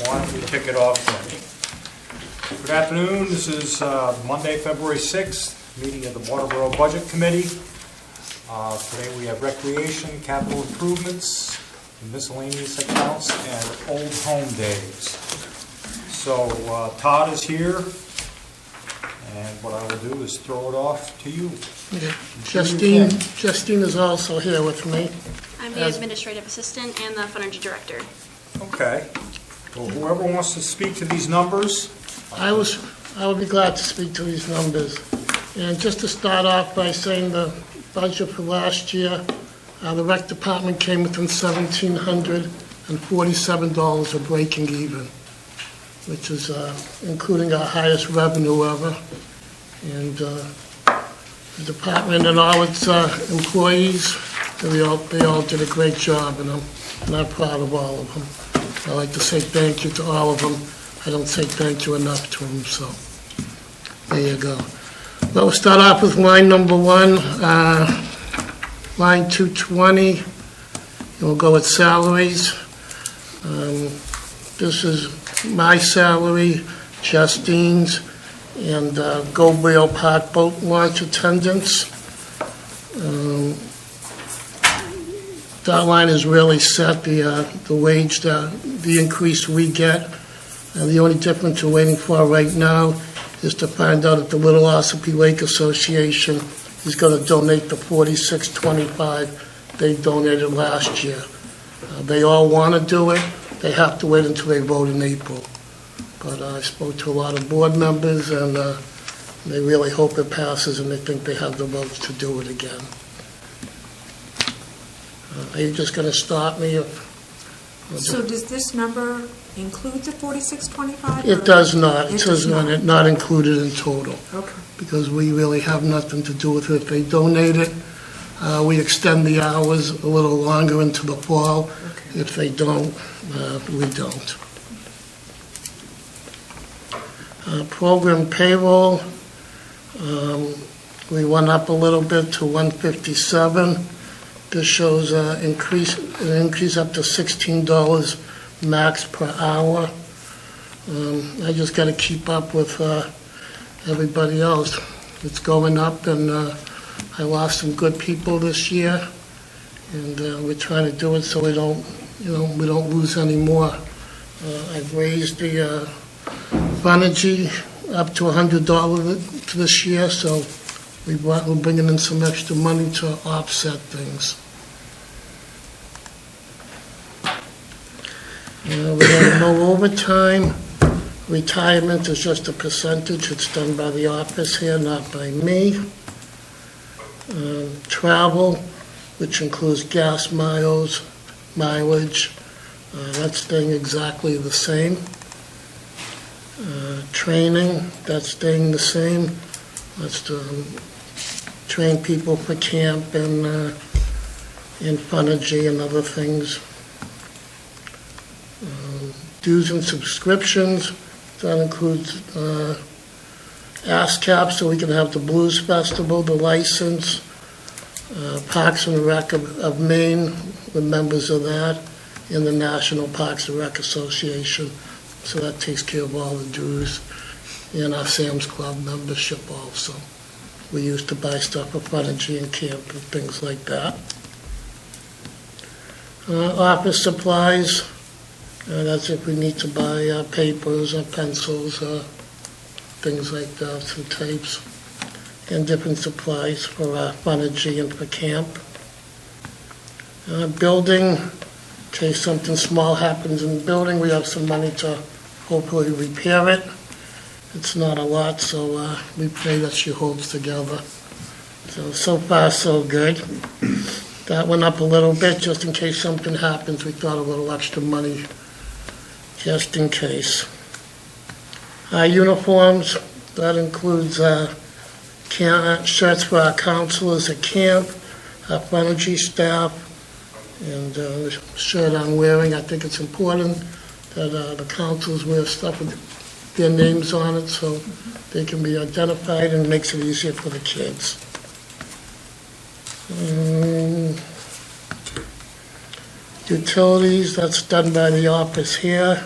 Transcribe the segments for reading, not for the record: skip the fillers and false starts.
why don't we kick it off then? Good afternoon, this is Monday, February 6th, meeting of the Waterboro Budget Committee. Today we have recreation, capital improvements, miscellaneous accounts, and old home days. So Todd is here, and what I will do is throw it off to you. Okay. Justine. Justine is also here with me. I'm the administrative assistant and the fund energy director. Okay. Well, whoever wants to speak to these numbers, I would be glad to speak to these numbers. And just to start off by saying the budget for last year, the rec department came within $1,747 of breaking even, which is including our highest revenue ever. And the department and all its employees, they all did a great job, and I'm proud of all of them. I'd like to say thank you to all of them. I don't say thank you enough to them, so there you go. But we'll start off with line number 1, line 220, and we'll go with salaries. This is my salary, Justine's, and Goldwheel Park boat launch attendance. That line is really set, the wage, the increase we get. The only difference we're waiting for right now is to find out if the Little Ossipee Lake Association is going to donate the $46.25 they donated last year. They all want to do it. They have to wait until they vote in April. But I spoke to a lot of board members, and they really hope it passes, and they think they have the votes to do it again. Are you just going to stop me? So does this number include the 4625? It does not. It says not included in total. Okay. Because we really have nothing to do with it. If they donate it, we extend the hours a little longer into the fall. Okay. If they don't, we don't. Program payroll, we went up a little bit to 157. This shows an increase up to $16 max per hour. I just got to keep up with everybody else. It's going up, and I lost some good people this year, and we're trying to do it so we don't lose any more. I've raised the Funergy up to $100 this year, so we're bringing in some extra money to offset things. We have no overtime. Retirement is just a percentage. It's done by the office here, not by me. Travel, which includes gas mileage, that's staying exactly the same. Training, that's staying the same. That's to train people for camp and Funergy and other things. Dues and subscriptions, that includes ASCAP, so we can have the Blues Festival, the license, Parks and Rec of Maine, we're members of that, and the National Parks and Rec Association, so that takes care of all the dues, and our Sam's Club membership also. We used to buy stuff for Funergy and camp and things like that. Office supplies, that's if we need to buy papers or pencils or things like that, some tapes, and different supplies for Funergy and for camp. Building, in case something small happens in the building, we have some money to hopefully repair it. It's not a lot, so we pray that she holds together. So far, so good. That went up a little bit, just in case something happens. We thought a little extra money, just in case. Uniforms, that includes shirts for our counselors at camp, our Funergy staff, and the shirt I'm wearing. I think it's important that the counselors wear stuff with their names on it so they can be identified, and makes it easier for the kids. Utilities, that's done by the office here.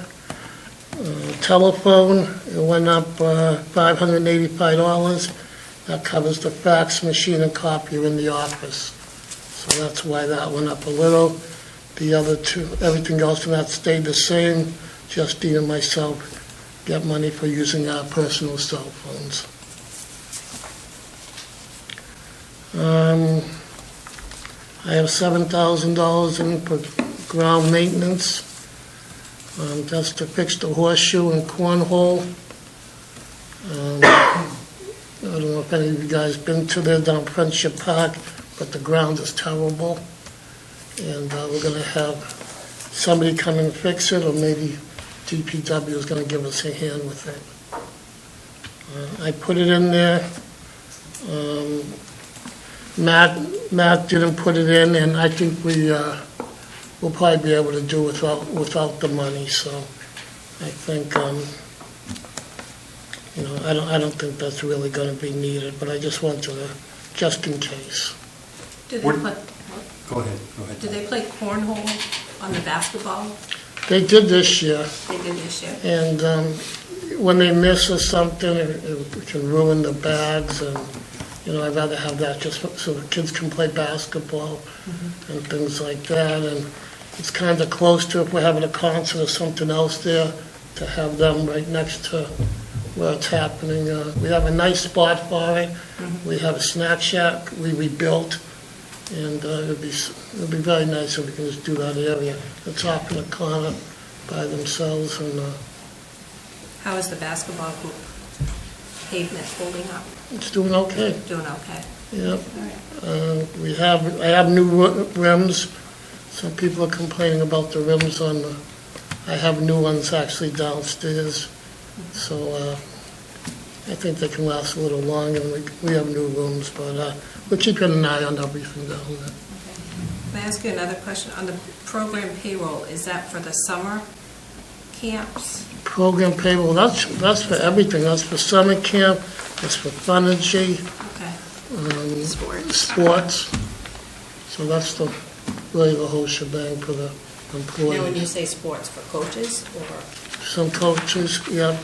Telephone, it went up $585. That covers the fax machine and copier in the office. So that's why that went up a little. The other two, everything else from that stayed the same. Justine and myself get money for using our personal cell phones. I have $7,000 in for ground maintenance. That's to fix the horseshoe and cornhole. I don't know if any of you guys been to there down Friendship Park, but the ground is terrible. And we're gonna have somebody come and fix it, or maybe DPW is gonna give us a hand with it. I put it in there. Matt didn't put it in, and I think we'll probably be able to do without the money, so I think, I don't think that's really gonna be needed, but I just wanted to, just in case. Do they What- put, Go ahead. do they play cornhole on the basketball? They did this year, They did this year. and when they miss or something, it can ruin the bags, and, I'd rather have that just so the kids can play basketball and things like that, and it's kind of close to, if we're having a concert or something else there, to have them right next to where it's happening. We have a nice spot for it. We have a snack shack we rebuilt, and it'd be very nice if we can just do that area. It's off in a corner by themselves, and How is the basketball hoop pavement holding up? it's doing okay. Doing okay? Yep. All right. I have new rims. Some people are complaining about the rims I have new ones actually downstairs. So I think they can last a little longer, and we have new rims, but we're keeping an eye on everything down there. May I ask you another question? On the program payroll, is that for the summer camps? Program payroll, that's for everything. That's for summer camp, that's for Funergy, Okay. sports. So that's really the whole shebang for the Now, when you employees. say sports, for coaches or? Some coaches, yeah,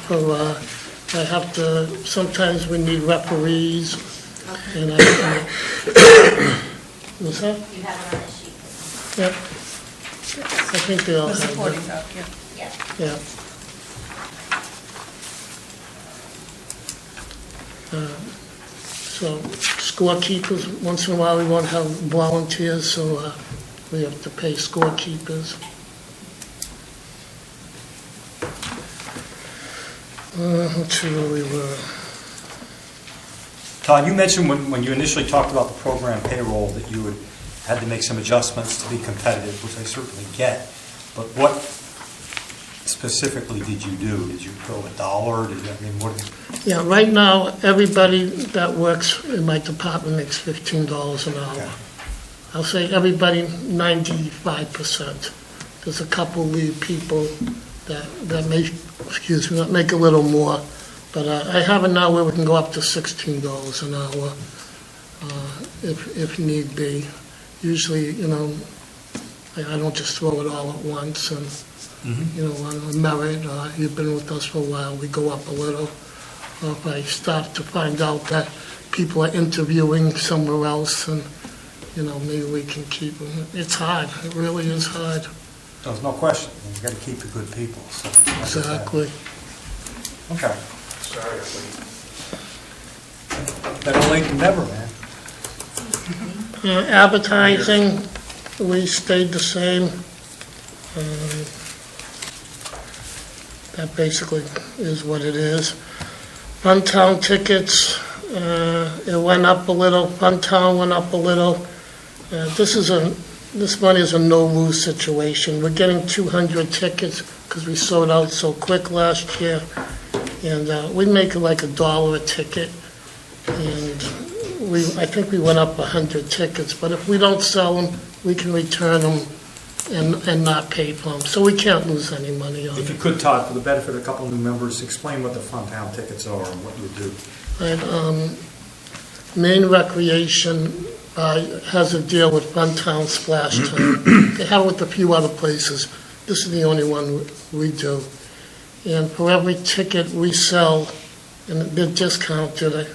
I have to, sometimes we need referees, Okay. and what's that? You have it on the sheet. Yep. I think they all The have supporting that, dog, yeah. Yeah. yeah. So scorekeepers, once in a while we won't have volunteers, so we have to pay scorekeepers. Let's see where we were. Todd, you mentioned when you initially talked about the program payroll that you had to make some adjustments to be competitive, which I certainly get, but what specifically did you do? Did you go $1? What? Yeah, right now, everybody that works in my department makes $15 an hour. Okay. I'll say everybody, 95%. There's a couple lead people that make a little more. But I have it now where we can go up to $16 an hour if need be. Usually, I don't just throw it all at once, and on merit, you've been with us for a while, we go up a little. Or if I start to find out that people are interviewing somewhere else, and, maybe we can keep them. It's hard, it really is hard. There's no question. You've got to keep the good people. So that's that. Exactly. Okay. Better late than never, man. Advertising, we stayed the same. That basically is what it is. Funtown tickets, it went up a little. Funtown went up a little. This money is a no-lose situation. We're getting 200 tickets because we sold out so quick last year. And we make like $1 a ticket. And I think we went up 100 tickets. But if we don't sell them, we can return them and not pay for them. So we can't lose any money on If you it. could, Todd, for the benefit of a couple new members, explain what the Funtown tickets are and what you do. And Maine Recreation has a deal with Funtown Splash Time. They have it with a few other places. This is the only one we do. and for every ticket we sell, and they're discounted,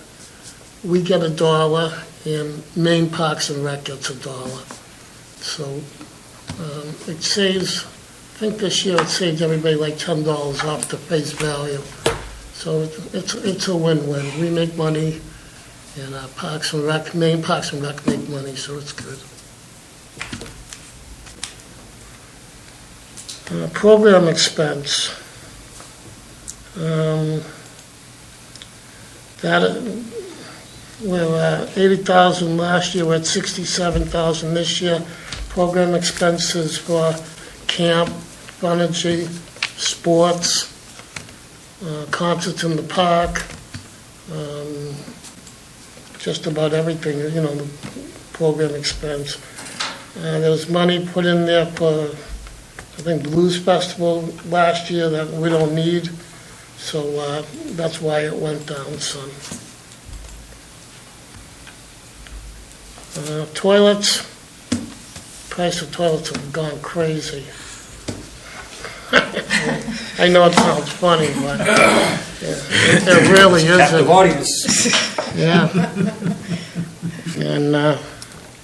we get $1, and Maine Parks and Rec gets $1. So it saves, I think this year it saved everybody like $10 off the face value. So it's a win-win. We make money, and Parks and Rec, Maine Parks and Rec make money, so it's good. Program expense. We're at $80,000 last year, we're at $67,000 this year. Program expenses for camp, furniture, sports, concerts in the park, just about everything, the program expense. There was money put in there for, I think, Blues Festival last year that we don't need, so that's why it went down some. Toilets, price of toilets have gone crazy. I know it sounds funny, but it really Captive isn't. audience. Yeah. And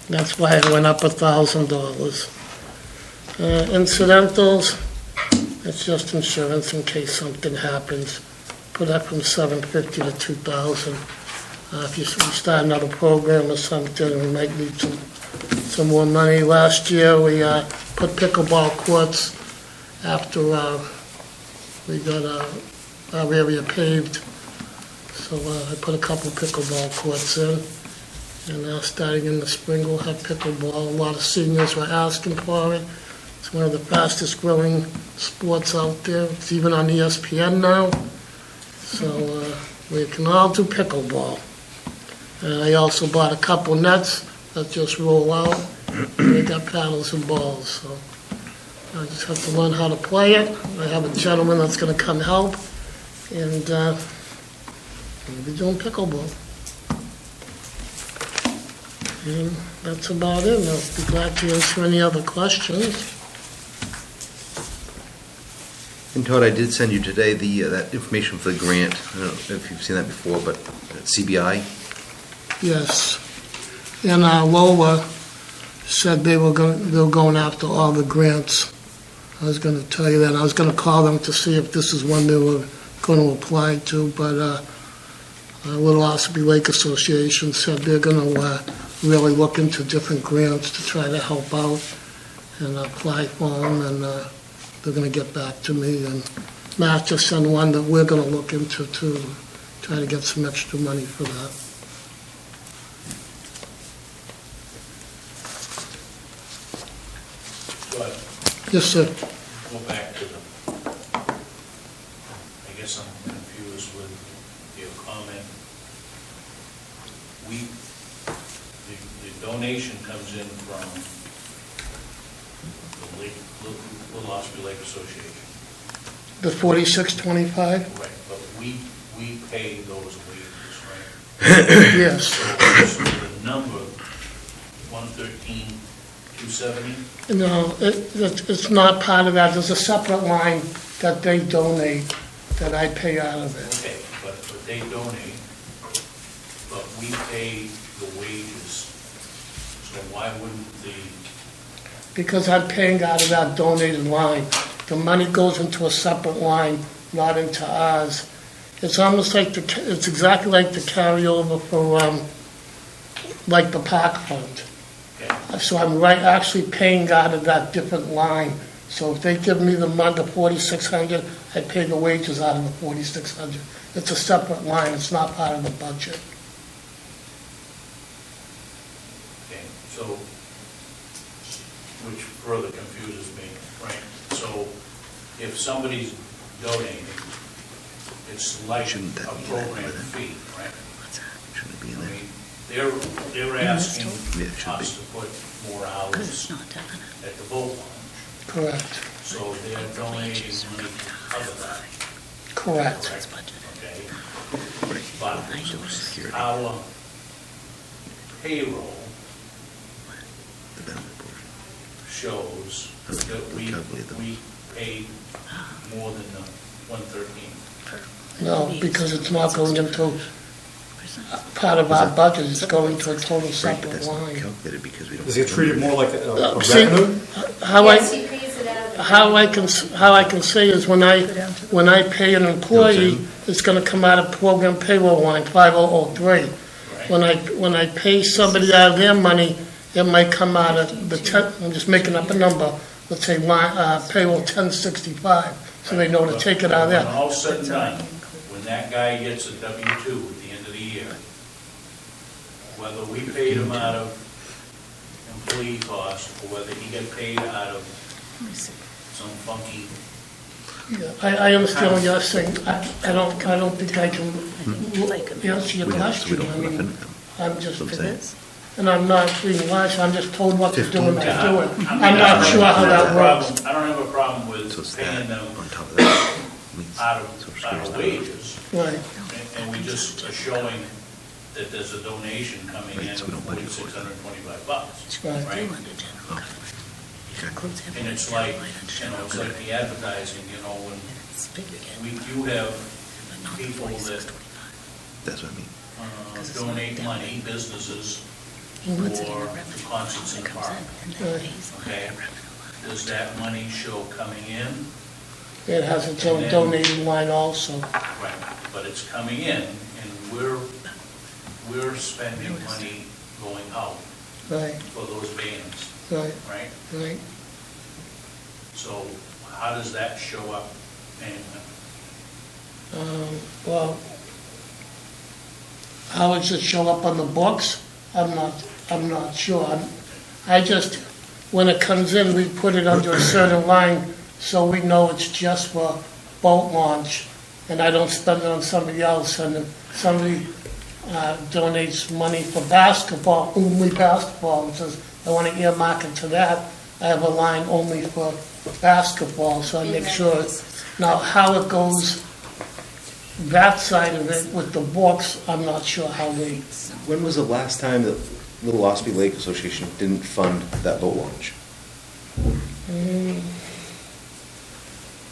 that's why it went up $1,000. Incidentals, it's just insurance in case something happens. Put up from $750 to $2,000. If you start another program or something, we might need some more money. Last year, we put pickleball courts after we got our area paved. So I put a couple pickleball courts in. And starting in the spring, we'll have pickleball. A lot of seniors were asking for it. It's one of the fastest growing sports out there. It's even on ESPN now. So we can all do pickleball. And I also bought a couple nets that just roll out. And they got paddles and balls. So I just have to learn how to play it. I have a gentleman that's going to come help. And we'll be doing pickleball. And that's about it. I'll be glad to answer any other questions. And Todd, I did send you today that information for the grant. I don't know if you've seen that before, but CBI. Yes. And Lola said they were going after all the grants. I was going to tell you that. I was going to call them to see if this is one they were going to apply to, but Little Ossipee Lake Association said they're going to really look into different grants to try to help out and apply for them, and they're going to get back to me. And Matt just sent one that we're going to look into too, try to get some extra money for that. But Yes, sir. go back to I guess I'm confused with your comment. The donation comes in from the Little Ossipee Lake Association. The 4625? Right, but we pay those wages, right? Yes. So the number, 113,270, No, it's not part of that. There's a separate line that they donate that I pay out of it. okay, but they donate, but we pay the wages. So why wouldn't Because I'm paying out of that donated line. The money goes into a separate line, not into ours. It's almost like it's exactly like the carryover for, like the park fund. okay, So I'm actually paying out of that different line. So if they give me the money, the 4,600, I pay the wages out of the 4,600. It's a separate line, it's not part of the budget. okay, so, which further confuses me, right? So if somebody's donating, it's like a Shouldn't that be that program with it? fee, right? Shouldn't it be in I there? mean, they're asking Yeah, it should us be. to put more hours at the boat launch, Correct, so they're donating money to cover that, correct. okay? Right. But Security. our payroll The benefit portion. shows that we Calculate them. paid more than the 113. No, because it's not going into part of our budget, it's going to a total Right, but separate that's not line. calculated because we don't. Is it treated more like a See, revenue? How Yes, I, he pays it out. how I can say is when I pay an employee, it's gonna come out of program payroll line 5003. Right. When I pay somebody out of their money, it might come out of I'm just making up a number, let's say payroll 1065, so they know to take it out of When there. all said and done, when that guy gets a W-2 at the end of the year, whether we paid him out of employee costs, or whether he got paid out of some funky, Yeah, I understand what you're saying. I don't think I can answer your We don't question. have I mean, nothing. I'm just, That's what I'm saying. and I'm not being wise, I'm just told what to do and I do it. I mean, I'm not sure how that works. I don't have a problem So with it's that paying them on top of that. means out Social of Security's not- wages, Right, and we just are showing that there's a donation coming in Right, so of we don't budget for it. $4,625, right. right? And it's like, it's like the advertising, when you have people that That's what I mean. donate money, businesses, for concerts in the park, okay? Does that money show coming in? It has its own donating line also. Right, but it's coming in, and we're spending money going out Right, for those bands, right, right? right. So how does that show up anyway? Well, how does it show up on the books? I'm not sure. I just, when it comes in, we put it under a certain line so we know it's just for boat launch, and I don't spend it on somebody else. And if somebody donates money for basketball, only basketball, and says, I want to earmark it to that, I have a line only for basketball, so I make sure. Now, how it goes, that side of it with the books, I'm not sure how they, When was the last time that Little Ospey Lake Association didn't fund that boat launch?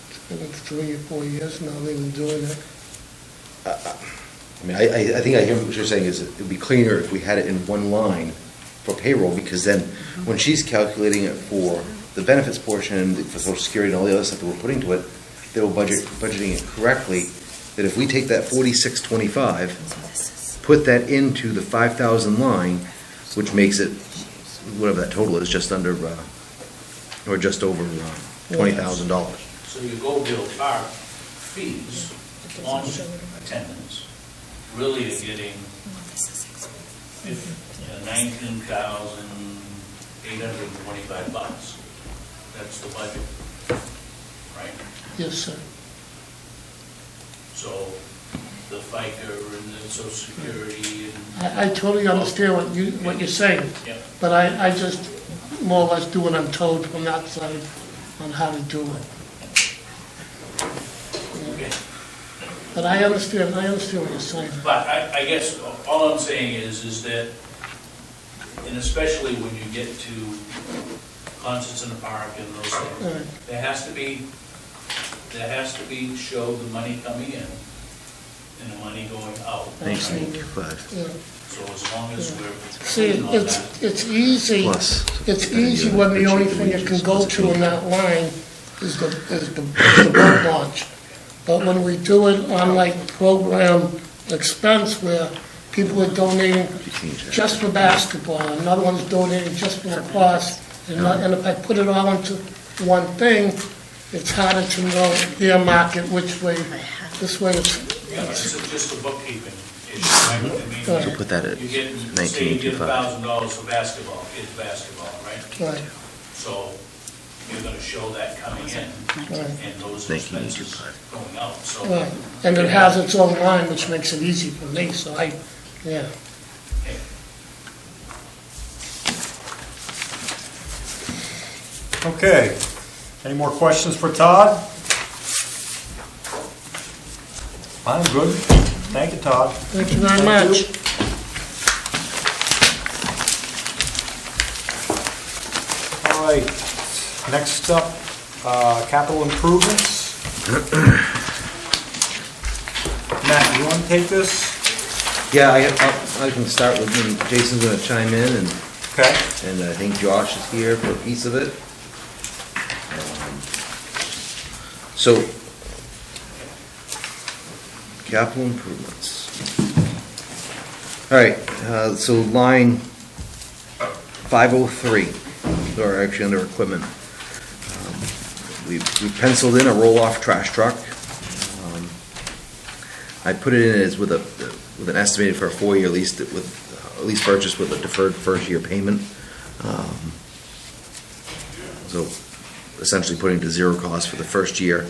it's been 3 or 4 years now they've been doing it. I mean, I think I hear what you're saying is it'd be cleaner if we had it in one line for payroll, because then when she's calculating it for the benefits portion, for Social Security and all the other stuff that we're putting to it, they were budgeting it correctly, that if we take that 4625, put that into the 5,000 line, which makes it, whatever that total is, just under, or just over $20,000. So you go bill park fees, launch attendance, really you're getting $19,825. That's the budget, right? Yes, sir. So the FICA and the Social Security and, I totally understand what you're saying, yeah. but I just more or less do what I'm told from that side on how to do it. Okay. But I understand what you're saying. But I guess all I'm saying is that, and especially when you get to concerts in the park and those things, Right. there has to be show the money coming in and the money going out. Thanks, right? 5 Yeah. So as long as we're See, on that. it's easy, plus. it's easy when the only thing it can go to in that line is the boat launch. But when we do it on like program expense where people are donating just for basketball, another one's donating just for lacrosse, and if I put it all into one thing, it's harder to know earmark it which way, this way it's, Yeah, it's just a bookkeeping issue, right? I mean, Right. So put that at you get, say you get 1925. $1,000 for basketball, kids basketball, right? right, So you're gonna show that coming in right. and those 1925. expenses going out, so. Right, and it has its own line, which makes it easy for me, so yeah. Okay. Okay. Any more questions for Todd? I'm good. Thank you, Todd. Thank you very much. All right, next up, capital improvements. Matt, you want to take this? Yeah, I can start with, and Jason's gonna chime in, and Okay. I think Josh is here for a piece of it. So, capital improvements. All right, so line 503, or actually under equipment. We penciled in a roll-off trash truck. I put it in as with an estimated for a 4-year lease with lease purchase with a deferred first-year payment. So essentially putting to zero cost for the first year,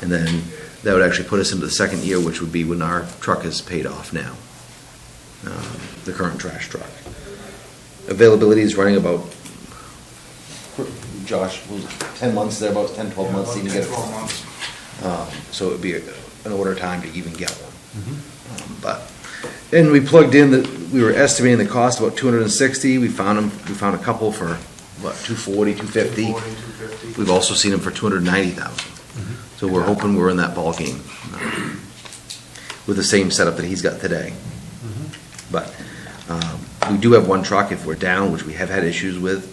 and then that would actually put us into the second year, which would be when our truck is paid off now, the current trash truck. Availability is running about, Josh, 10 months, there about 10, 12 months to even get it. 12 months. So it would be an order time to even get one. And we plugged in that, we were estimating the cost about 260, we found a couple for, what, 240, 250? 250. We've also seen them for 290,000. So we're hoping we're in that ballgame with the same setup that he's got today. But we do have one truck if we're down, which we have had issues with.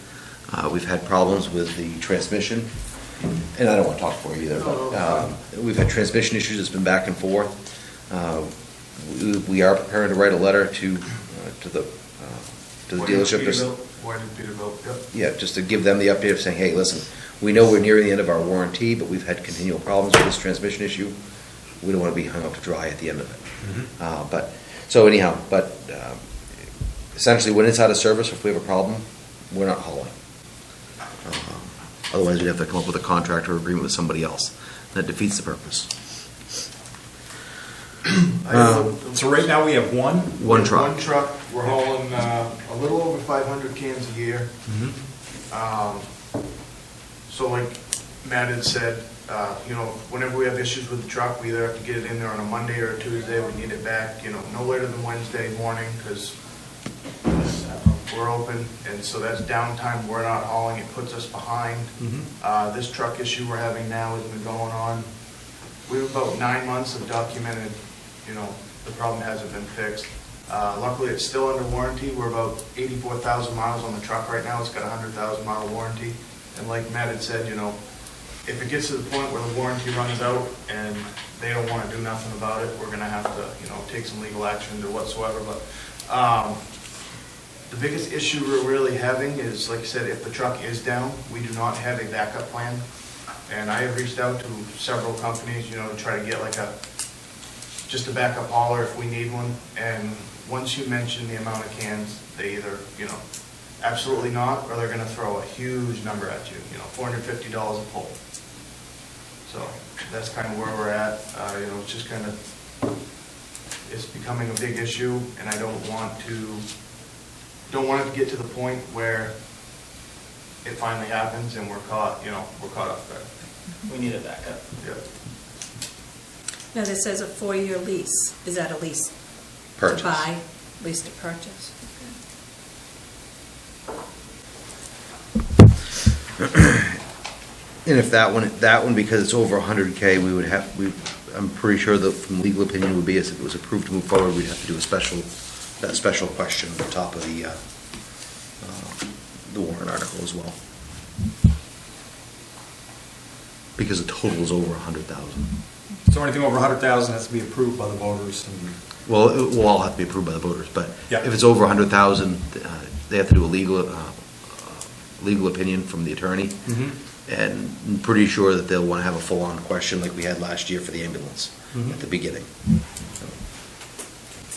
We've had problems with the transmission, and I don't want to talk for you either, but we've had transmission issues, it's been back and forth. We are preparing to write a letter to the dealership. Peterbilt, yep. Yeah, just to give them the update of saying, hey, listen, we know we're nearing the end of our warranty, but we've had continual problems with this transmission issue. We don't want to be hung up to dry at the end of it. But essentially, when it's out of service, if we have a problem, we're not hauling. Otherwise, we'd have to come up with a contract or agreement with somebody else. That defeats the purpose. So right now we have one? One truck. One truck, we're hauling a little over 500 cans a year. So like Matt had said, whenever we have issues with the truck, we either have to get it in there on a Monday or a Tuesday, we need it back, no later than Wednesday morning, because we're open, and so that's downtime, we're not hauling, it puts us behind. This truck issue we're having now has been going on, we have about 9 months of documented, the problem hasn't been fixed. Luckily, it's still under warranty, we're about 84,000 miles on the truck right now, it's got a 100,000 mile warranty, and like Matt had said, if it gets to the point where the warranty runs out and they don't want to do nothing about it, we're going to have to, take some legal action or whatsoever, but the biggest issue we're really having is, like I said, if the truck is down, we do not have a backup plan. And I have reached out to several companies, to try to get just a backup hauler if we need one. And once you mention the amount of cans, they either, absolutely not, or they're going to throw a huge number at you, $450 a pull. So that's kind of where we're at. It's just kind of, it's becoming a big issue, and I don't want it to get to the point where it finally happens and we're caught off guard. We need a backup. Yeah. Now, this says a 4-year lease. Is that a lease Purchase. to buy, lease to purchase? And if that one, because it's over 100K, I'm pretty sure that from legal opinion would be, as if it was approved to move forward, we'd have to do that special question at the top of the warrant article as well. Because the total is over 100,000. So anything over 100,000 has to be approved by the voters and... Well, it will all have to be approved by the voters, but Yeah. if it's over 100,000, they have to do a legal opinion from the attorney. And I'm pretty sure that they'll want to have a full-on question like we had last year for the ambulance at the beginning. So,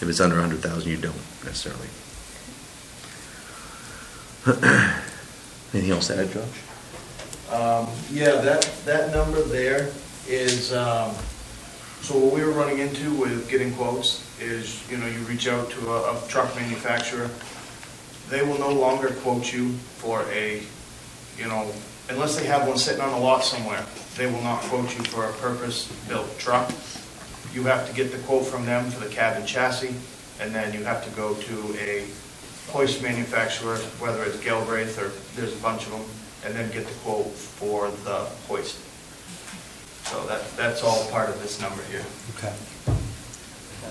if it's under 100,000, you don't necessarily. Anything else to add, Josh? Yeah, that number there is, so what we were running into with getting quotes is, you reach out to a truck manufacturer. They will no longer quote you for unless they have one sitting on a lot somewhere, they will not quote you for a purpose-built truck. You have to get the quote from them for the cab and chassis, and then you have to go to a hoist manufacturer, whether it's Galbraith or there's a bunch of them, and then get the quote for the hoist. So that's all part of this number here. Okay.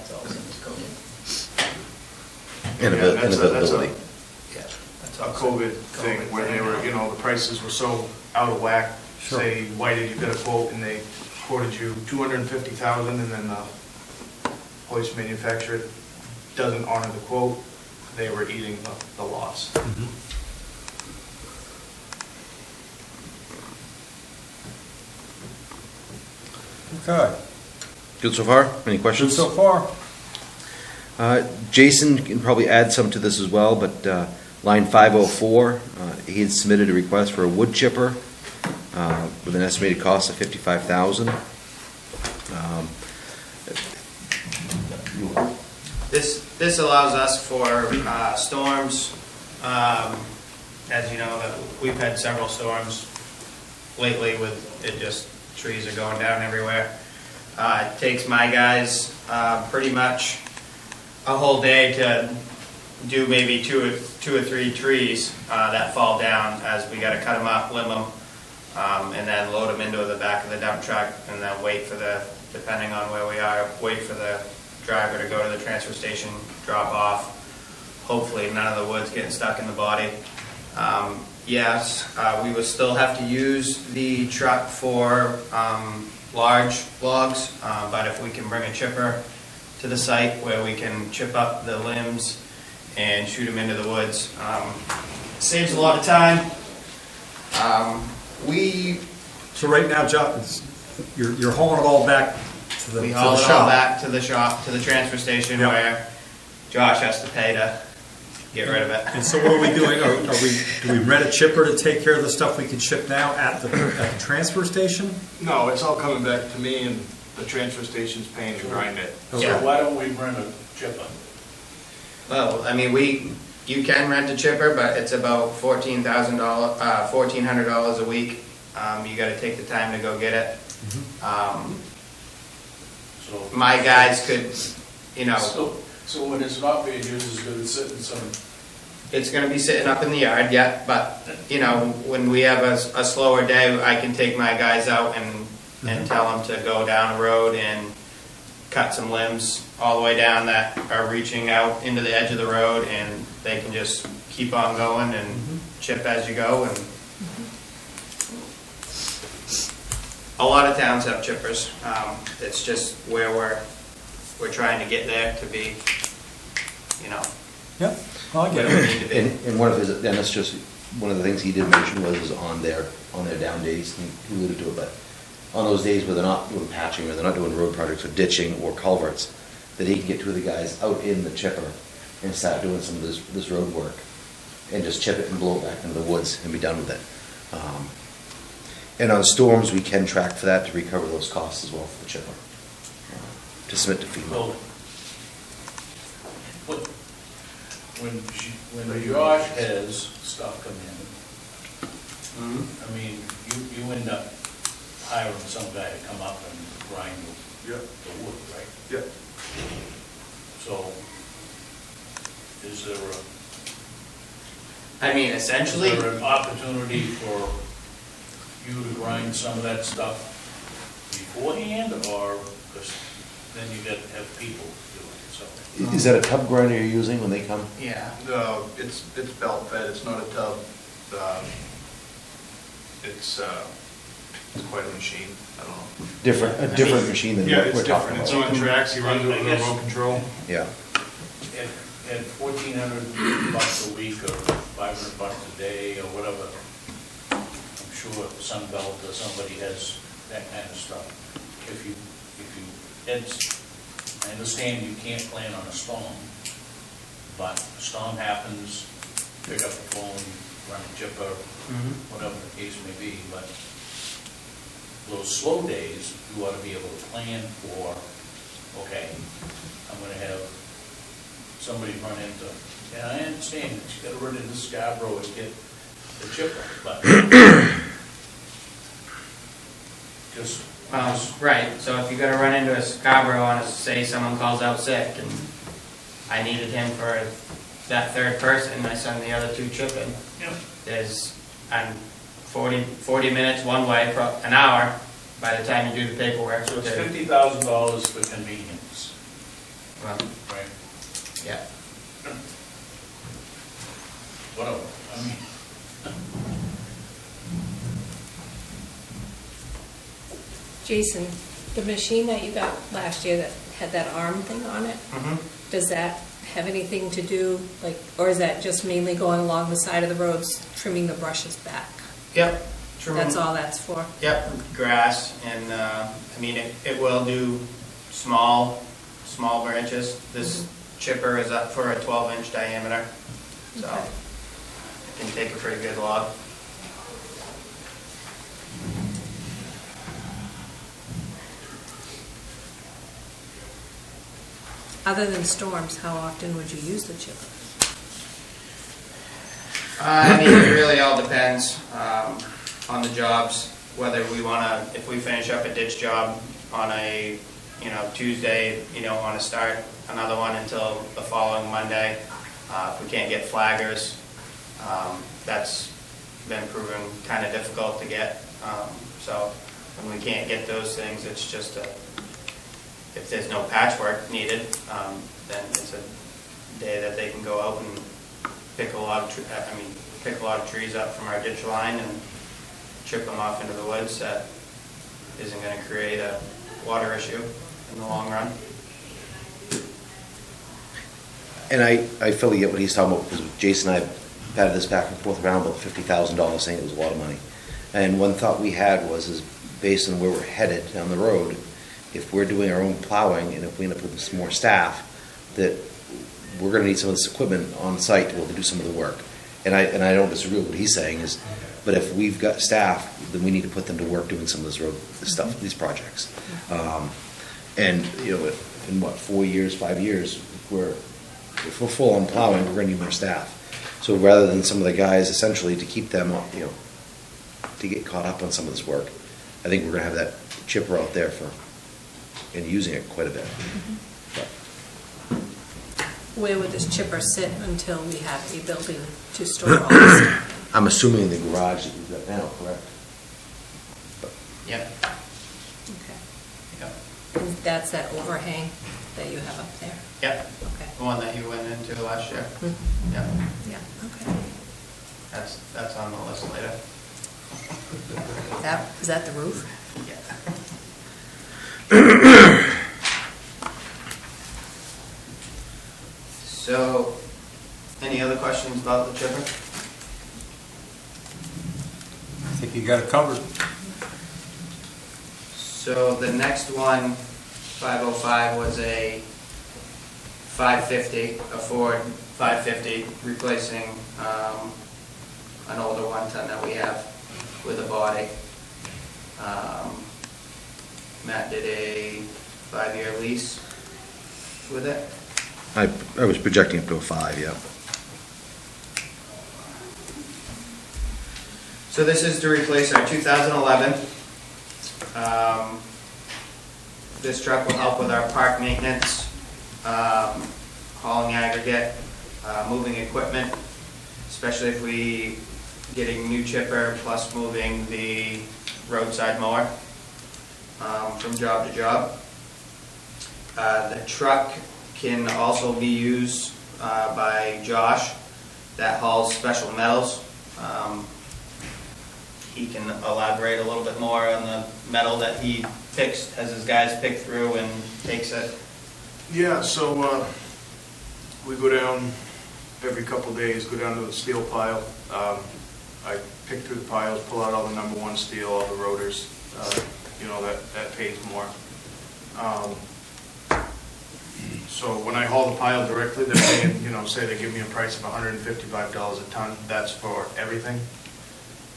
that's also in this code. And Yeah, that's a- availability. Yeah. That's A also COVID thing where they were, you know, the prices were so out of whack. Sure. Say, why did you get a quote and they quoted you 250,000 and then the hoist manufacturer doesn't honor the quote, they were eating the loss. Okay, Good so far? Any good questions? so far? Jason can probably add some to this as well, but line 504, he had submitted a request for a wood chipper with an estimated cost of $55,000. This allows us for storms. As you know, that we've had several storms lately with it just, trees are going down everywhere. It takes my guys pretty much a whole day to do maybe two or three trees that fall down, as we gotta cut them up, limb them, and then load them into the back of the dump truck, and then wait for the, depending on where we are, wait for the driver to go to the transfer station, drop off. Hopefully none of the wood's getting stuck in the body. Yes, we would still have to use the truck for large logs, but if we can bring a chipper to the site where we can chip up the limbs and shoot them into the woods, saves a lot of time. So right now, John, you're hauling it all back to the We to haul the it all shop? back to the shop, to the transfer station, Yep. where Josh has to pay to get rid of it. And so what are we doing? Do we rent a chipper to take care of the stuff we can ship now at the transfer station? No, it's all coming back to me and the transfer station's paying to grind it. So Yeah. why don't we rent a chipper? Well, I mean, you can rent a chipper, but it's about $1,400 a week. You gotta take the time to go get it. So My guys could, you know, So when it's not being used, it's gonna sit in some, it's gonna be sitting up in the yard, yeah, but, you know, when we have a slower day, I can take my guys out and tell them to go down the road and cut some limbs all the way down that are reaching out into the edge of the road, and they can just keep on going and chip as you go. And a lot of towns have chippers. It's just where we're trying to get there to be, you know, Yep, well, I get where we it. need to be. And one of his, and that's just, one of the things he did mention was on their down days, and he alluded to it, but on those days where they're not doing patching, or they're not doing road projects, or ditching, or culverts, that he can get two of the guys out in the chipper and start doing some of this road work, and just chip it and blow it back into the woods and be done with it. And on storms, we can track for that to recover those costs as well for the chipper, to submit to FEMA. well, when Josh has stuff come in, I mean, you end up hiring some guy to come up and grind the wood, right? Yep. So, is there I mean, essentially, an opportunity for you to grind some of that stuff beforehand, or, because then you got to have people do it, so. Is that a tub grinder you're using when they come? yeah. No, it's belt fed, it's not a tub. It's quite a machine, I don't know. A different machine than Yeah, what it's we're talking different, it's about. on tracks, you run it with I guess- remote control. Yeah. At $1,400 a week, or $500 a day, or whatever, I'm sure Sunbelt or somebody has that kind of stuff. I understand you can't plan on a storm, but a storm happens, pick up the phone, run a chipper, whatever the case may be, but those slow days, you ought to be able to plan for, okay, I'm gonna have somebody run into, and I understand that you gotta run into Scarborough and get the chipper, but just, Right, so if you're gonna run into a Scarborough on say someone calls out sick and I needed him for that third person, I send the other two chipping. Yep. There's, I'm 40 minutes one way for an hour by the time you do the paperwork. so it's $50,000 for convenience. Well, right? yeah. Whatever, I mean, Jason, the machine that you got last year that had that arm thing on it, does that have anything to do, like, or is that just mainly going along the side of the roads, trimming the brushes back? Yep. True. That's all that's for? Yep, grass, and, I mean, it will do small branches. This chipper is up for a 12-inch diameter, so Okay. it can take a pretty good log. Other than storms, how often would you use the chipper? I mean, it really all depends on the jobs, whether we want to, if we finish up a ditch job on a, Tuesday, want to start another one until the following Monday. If we can't get flaggers, that's been proven kind of difficult to get. So when we can't get those things, it's just if there's no patchwork needed, then it's a day that they can go out and pick a lot of trees up from our ditch line and chip them off into the woods. That isn't going to create a water issue in the long run. And I fully get what he's talking about, because Jason and I batted this back and forth around about $50,000, saying it was a lot of money. And one thought we had is based on where we're headed down the road, if we're doing our own plowing and if we end up with some more staff, that we're going to need some of this equipment on site to be able to do some of the work. And I don't disagree with what he's saying, but if we've got staff, then we need to put them to work doing some of this stuff, these projects. And in 4 years, 5 years, if we're full on plowing, we're going to need more staff. So rather than some of the guys, essentially, to keep them, to get caught up on some of this work, I think we're going to have that chipper out there and using it quite a bit. But Where would this chipper sit until we have a building to store all this stuff? I'm assuming the garage that we've got now, correct? Yep. Okay. Yep. And that's that overhang that you have up there? Yep. Okay. The one that you went into last year. Mhm. Yep. Yeah, okay. That's on the list later. Is that the roof? Yeah. So, any other questions about the chipper? I think you got it covered. So the next one, 505, was a 550, a Ford 550, replacing an older 1-ton that we have with a body. Matt did a 5-year lease with it. I was projecting up to a 5, yeah. So this is to replace our 2011. This truck will help with our park maintenance, hauling aggregate, moving equipment, especially if we getting new chipper plus moving the roadside mower from job to job. The truck can also be used by Josh that hauls special metals. He can elaborate a little bit more on the metal that he picks, has his guys pick through and takes it. Yeah, so we go down every couple days, go down to the steel pile. I pick through the piles, pull out all the number 1 steel, all the rotors, that pays more. So when I haul the pile directly, they're paying, say they give me a price of $155 a ton, that's for everything.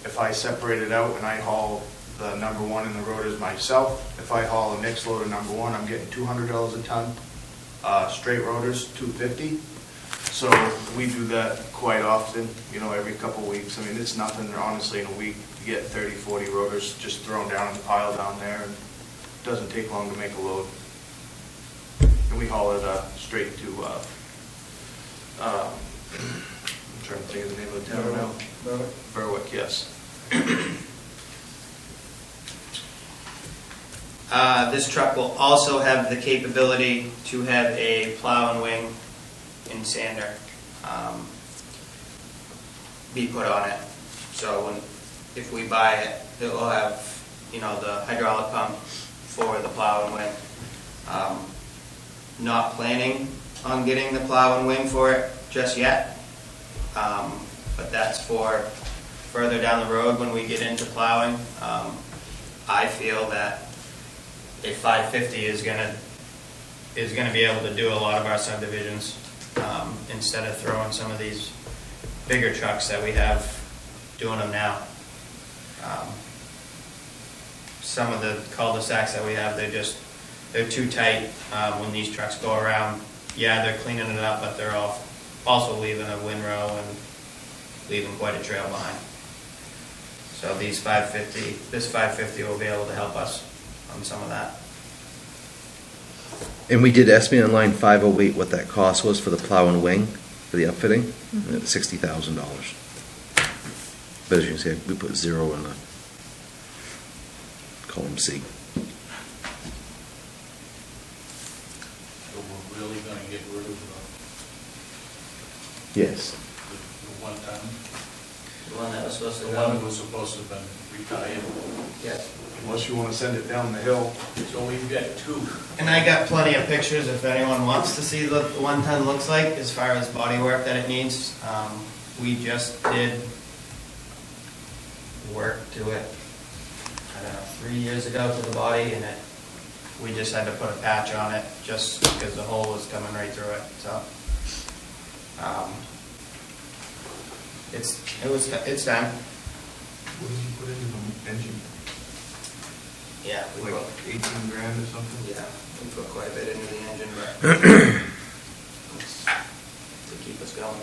If I separate it out and I haul the number 1 in the rotors myself, if I haul a mixed load of number 1, I'm getting $200 a ton. Straight rotors, $250. So we do that quite often, every couple of weeks. I mean, it's nothing, honestly, in a week to get 30, 40 rotors just thrown down in the pile down there, and it doesn't take long to make a load. And we haul it straight to, I'm trying to think of the name of the town now. Berwick, yes. This truck will also have the capability to have a plow and wing and sander be put on it. So if we buy it, it will have, the hydraulic pump for the plow and wing. Not planning on getting the plow and wing for it just yet, but that's for further down the road when we get into plowing. I feel that a 550 is gonna be able to do a lot of our subdivisions, instead of throwing some of these bigger trucks that we have doing them now. Some of the cul-de-sacs that we have, they're too tight when these trucks go around. Yeah, they're cleaning it up, but they're also leaving a windrow and leaving quite a trail behind. So this 550 will be able to help us on some of that. And we did estimate on line 508 what that cost was for the plow and wing, for the upfitting, at $60,000. But as you can see, we put 0 in the column C. So we're really gonna get rid of Yes. the one ton? The one that was supposed to The one that was supposed to have been retired. Yes. Unless you want to send it down the hill. So we've got 2. And I got plenty of pictures if anyone wants to see what the 1 ton looks like as far as body work that it needs. We just did work to it, 3 years ago to the body, and we just had to put a patch on it just because the hole was coming right through it. So it's time. What did you put in the engine? Yeah, we Like put, 18 grand or something? yeah, we put quite a bit into the engine, but it's to keep us going.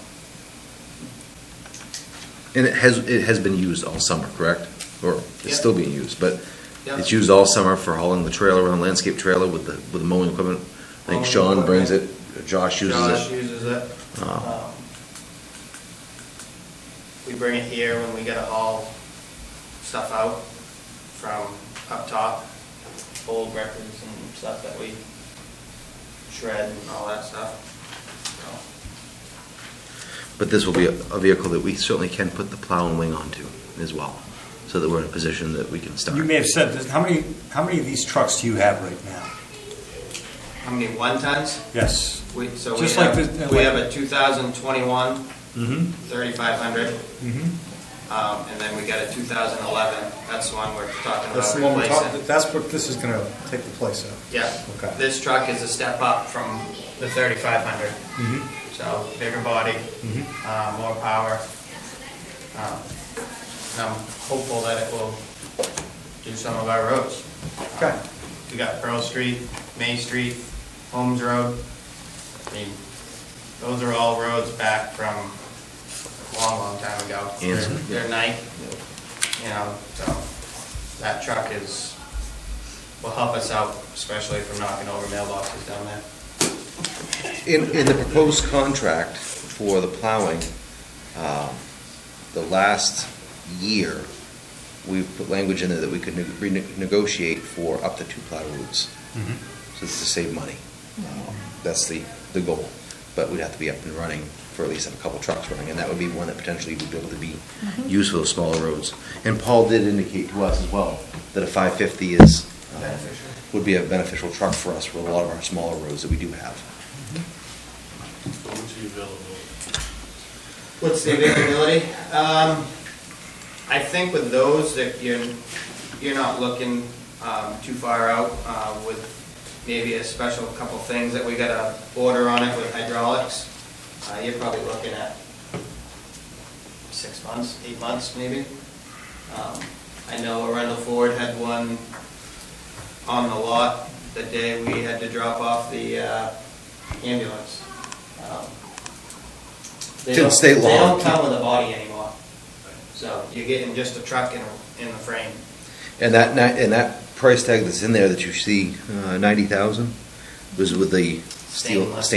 And it has been used all summer, correct? Or it's Yep. still being used, but Yep. it's used all summer for hauling the trailer around, landscape trailer with the mowing equipment. I think Mowing Sean brings it, equipment. Josh uses Josh it. uses it. Oh. We bring it here when we gotta haul stuff out from up top, old records and stuff that we shred and all that stuff. So, But this will be a vehicle that we certainly can put the plow and wing onto as well, so that we're in a position that we can start. You may have said, this, how many of these trucks do you have right now? how many 1 tons? Yes. We Just like have, the- we have a 2021 Mm-hmm. 3500, Mm-hmm. and then we got a 2011. That's the one we're talking That's about the one we're replacing. talking, that's what this is gonna take the place of. Yeah. Okay. This truck is a step up from the 3500. Mm-hmm. So bigger body, more power. And I'm hopeful that it will do some of our roads. Okay. We got Pearl Street, May Street, Holmes Road. I mean, those are all roads back from a long, long time ago. Anson. They're nice, so that truck will help us out, especially from knocking over mailboxes down there. In the proposed contract for the plowing, the last year, we've put language in there that we could renegotiate for up to 2 plow routes. So it's to save money. That's the goal. But we'd have to be up and running for at least have a couple trucks running, and that would be one that potentially would be able to be used for those smaller roads. And Paul did indicate to us as well that a 550 would be a beneficial truck for us for a lot of our smaller roads that we do have. What's the availability? What's the availability? I think with those that you're not looking too far out with maybe a special couple things that we got to order on it with hydraulics. You're probably looking at 6 months, 8 months maybe. I know Arundel Ford had one on the lot the day we had to drop off the ambulance. Didn't stay long. They don't come with a body anymore. So you're getting just a truck in the frame. And that price tag that's in there that you see, 90,000, was with the stainless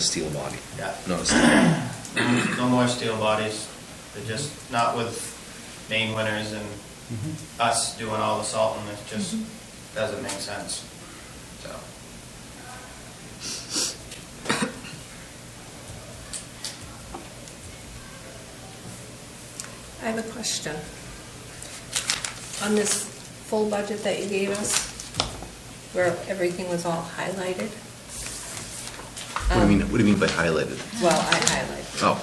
steel body. Yeah. Not a steel. No more steel bodies. They're just not with main winners and us doing all the salting. It's just doesn't make sense, so. I have a question. On this full budget that you gave us, where everything was all highlighted? What do you mean by highlighted? Well, I highlighted. Oh,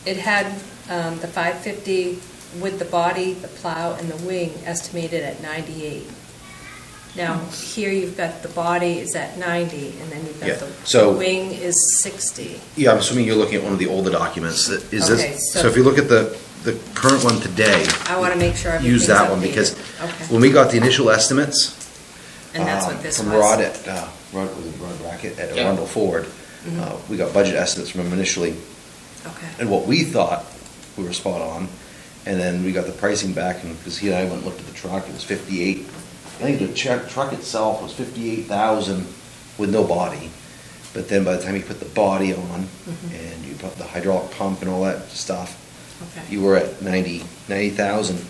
It had the 550 with the body, the plow, and the wing estimated at 98. Now, here you've got the body is at 90, and then you've Yeah, got so- the wing is 60. yeah, I'm assuming you're looking at one of the older documents. Is Okay, this, so- so if you look at the current one today, I want to make sure everything's use that one, updated. because Okay. when we got the initial estimates, And that's what this was? from Rod at, Rod Racket at Yeah. Arundel Ford, we got budget estimates from him initially, Okay. and what we thought we were spot on, and then we got the pricing back, and, because he and I went and looked at the truck, it was 58, I think the truck itself was 58,000 with no body, but then by the time you put the body on, and you put the hydraulic pump and all that stuff, Okay. you were at 90,000,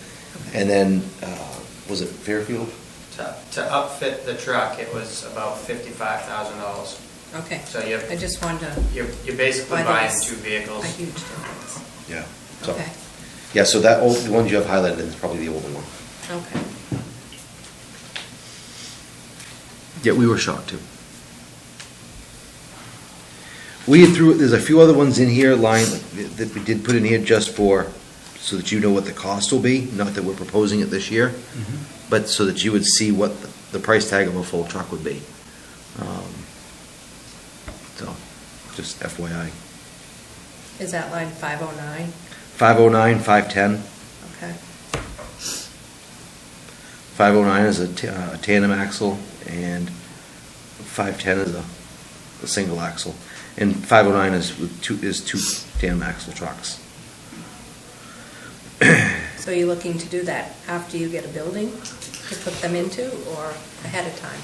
and then, was it Fairfield? To upfit the truck, it was about $55,000. Okay. So you're, I just wanted to, you're basically Why there buying was two vehicles. a huge difference. Yeah. So, Okay. yeah, so that old, the ones you have highlighted is probably the older one. Okay. Yeah, we were shocked too. We threw, there's a few other ones in here, that we did put in here just for, so that you know what the cost will be, not that we're proposing it this year, but so that you would see what the price tag of a full truck would be. So, just FYI. Is that line 509? 509, 510. Okay. 509 is a tandem axle, and 510 is a single axle. And 509 is two tandem axle trucks. So you're looking to do that after you get a building to put them into, or ahead of time?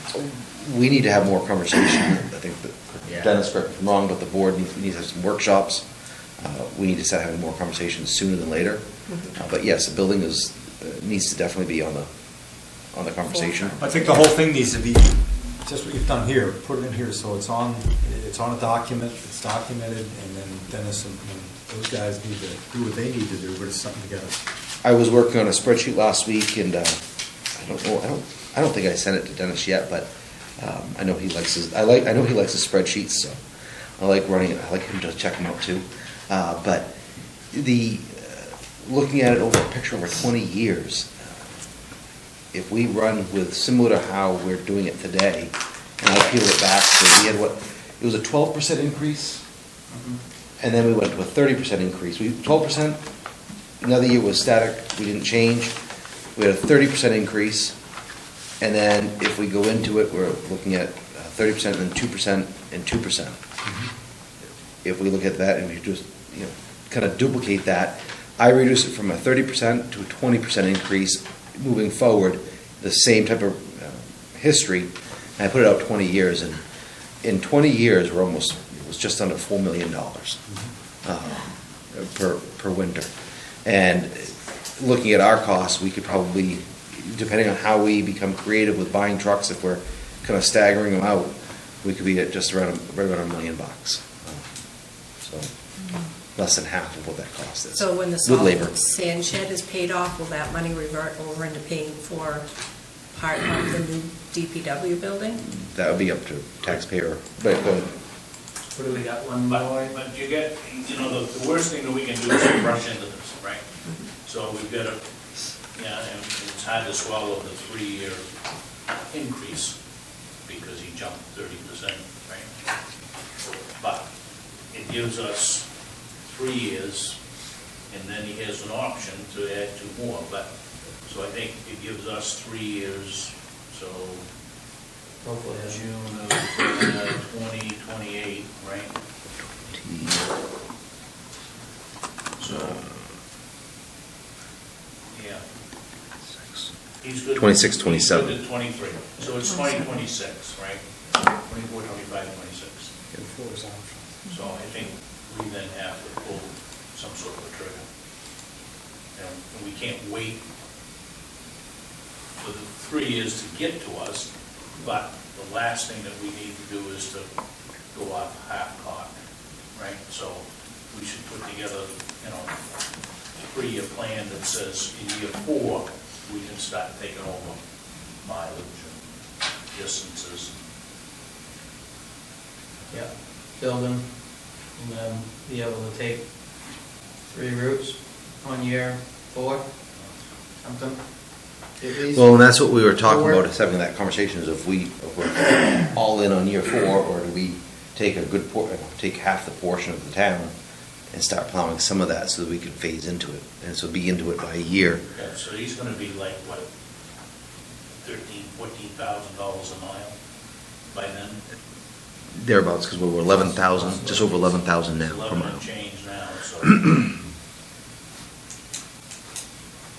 We need to have more conversation. I think Yeah. that Dennis, correct me if I'm wrong, but the board needs to have some workshops. We need to start having more conversations sooner than later. But yes, the building needs to definitely be on the conversation. I think the whole thing needs to be, just what you've done here, put it in here, so it's on a document, it's documented, and then Dennis and those guys need to do what they need to do, but it's something together. I was working on a spreadsheet last week, and I don't think I sent it to Dennis yet, but I know he likes his spreadsheets, so I like running it. I like him to check them out too. But looking at it over a picture over 20 years, if we run with similar to how we're doing it today, and I'll peel it back, so we had it was a 12% increase, and then we went to a 30% increase. 12%, another year was static, we didn't change. We had a 30% increase, and then if we go into it, we're looking at 30% and then 2% and 2%. If we look at that and we just, kind of duplicate that, I reduce it from a 30% to a 20% increase moving forward, the same type of history, and I put it out 20 years, and in 20 years, it was just under $4 million per winter. And looking at our costs, we could probably, depending on how we become creative with buying trucks, if we're kind of staggering them out, we could be at just right around $1 million. So less than half of what that cost is. So when the with labor. salt sand shed is paid off, will that money revert over into paying for part of the new DPW building? That would be up to taxpayer, but go ahead. What do we got, one more? But you get, the worst thing that we can do is rush into this, right? So we've got and it's hard to swallow the 3-year increase because he jumped 30%, right? But it gives us 3 years, and then he has an option to add 2 more. But, so I think it gives us 3 years, so Hopefully, June of 2028, right? So, yeah. He's good. 26, He's 27. good to 23, so it's 2026, right? 24, 25, 26. So I think we then have to pull some sort of a trigger. And we can't wait for the 3 years to get to us, but the last thing that we need to do is to go off half-cock, right? So we should put together, you know, a 3-year plan that says in year 4, we can start taking over mileage and distances. Yeah, building, and then be able to take 3 routes on year 4, something, at least. Well, and that's what we were talking about, is having that conversation, is if we're all in on year 4, or do we take take half the portion of the town and start plowing some of that so that we could phase into it, and so be into it by a year. Yeah, so he's gonna be like, what, $14,000 a mile by then? Thereabouts, because we're 11,000, just over 11,000 now per 11 mile. and change now, so.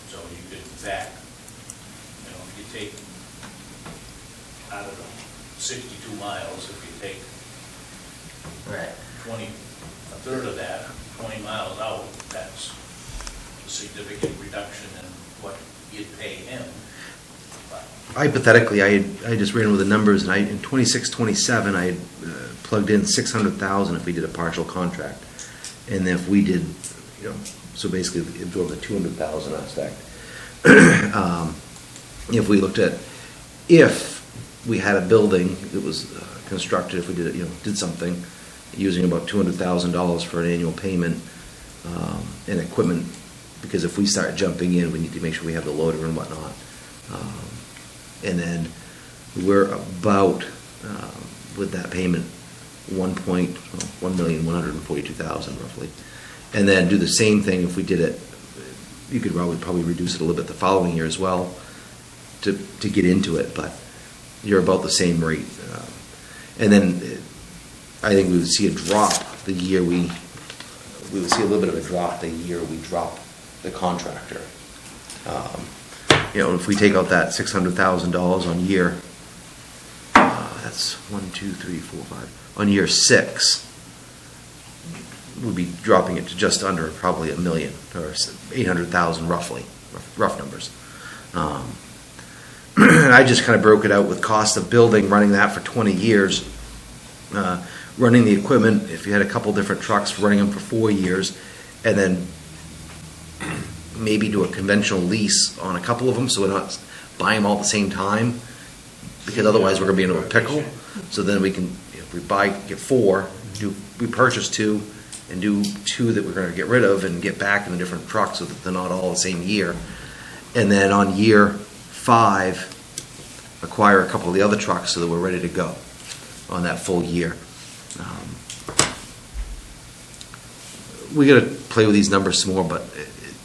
So you could back, you know, if you take out of the 62 miles, if you take Right. 20, a third of that, 20 miles out, that's a significant reduction in what you'd pay him. But Hypothetically, I just ran with the numbers, and in 26, 27, I had plugged in 600,000 if we did a partial contract. And then if we did, you know, so basically absorb the 200,000 aspect. If we looked at, if we had a building that was constructed, if we did, did something, using about $200,000 for an annual payment, and equipment, because if we start jumping in, we need to make sure we have the loader and whatnot. And then we're about, with that payment, $1,142,000 roughly. And then do the same thing if we did it, you could probably reduce it a little bit the following year as well to get into it, but you're about the same rate. And then I think we would see a drop the year we would see a little bit of a drop the year we drop the contractor. If we take out that $600,000 on year, that's 1, 2, 3, 4, 5. On year 6, we'll be dropping it to just under probably $1 million or 800,000 roughly, rough numbers. I just kind of broke it out with cost of building, running that for 20 years, running the equipment. If you had a couple different trucks, running them for 4 years, and then maybe do a conventional lease on a couple of them, so we're not buying them all at the same time, because otherwise we're going to be into a pickle. So then we can, if we get 4, we purchase 2, and do 2 that we're going to get rid of and get back in a different truck, so that they're not all the same year. And then on year 5, acquire a couple of the other trucks so that we're ready to go on that full year. We got to play with these numbers some more, but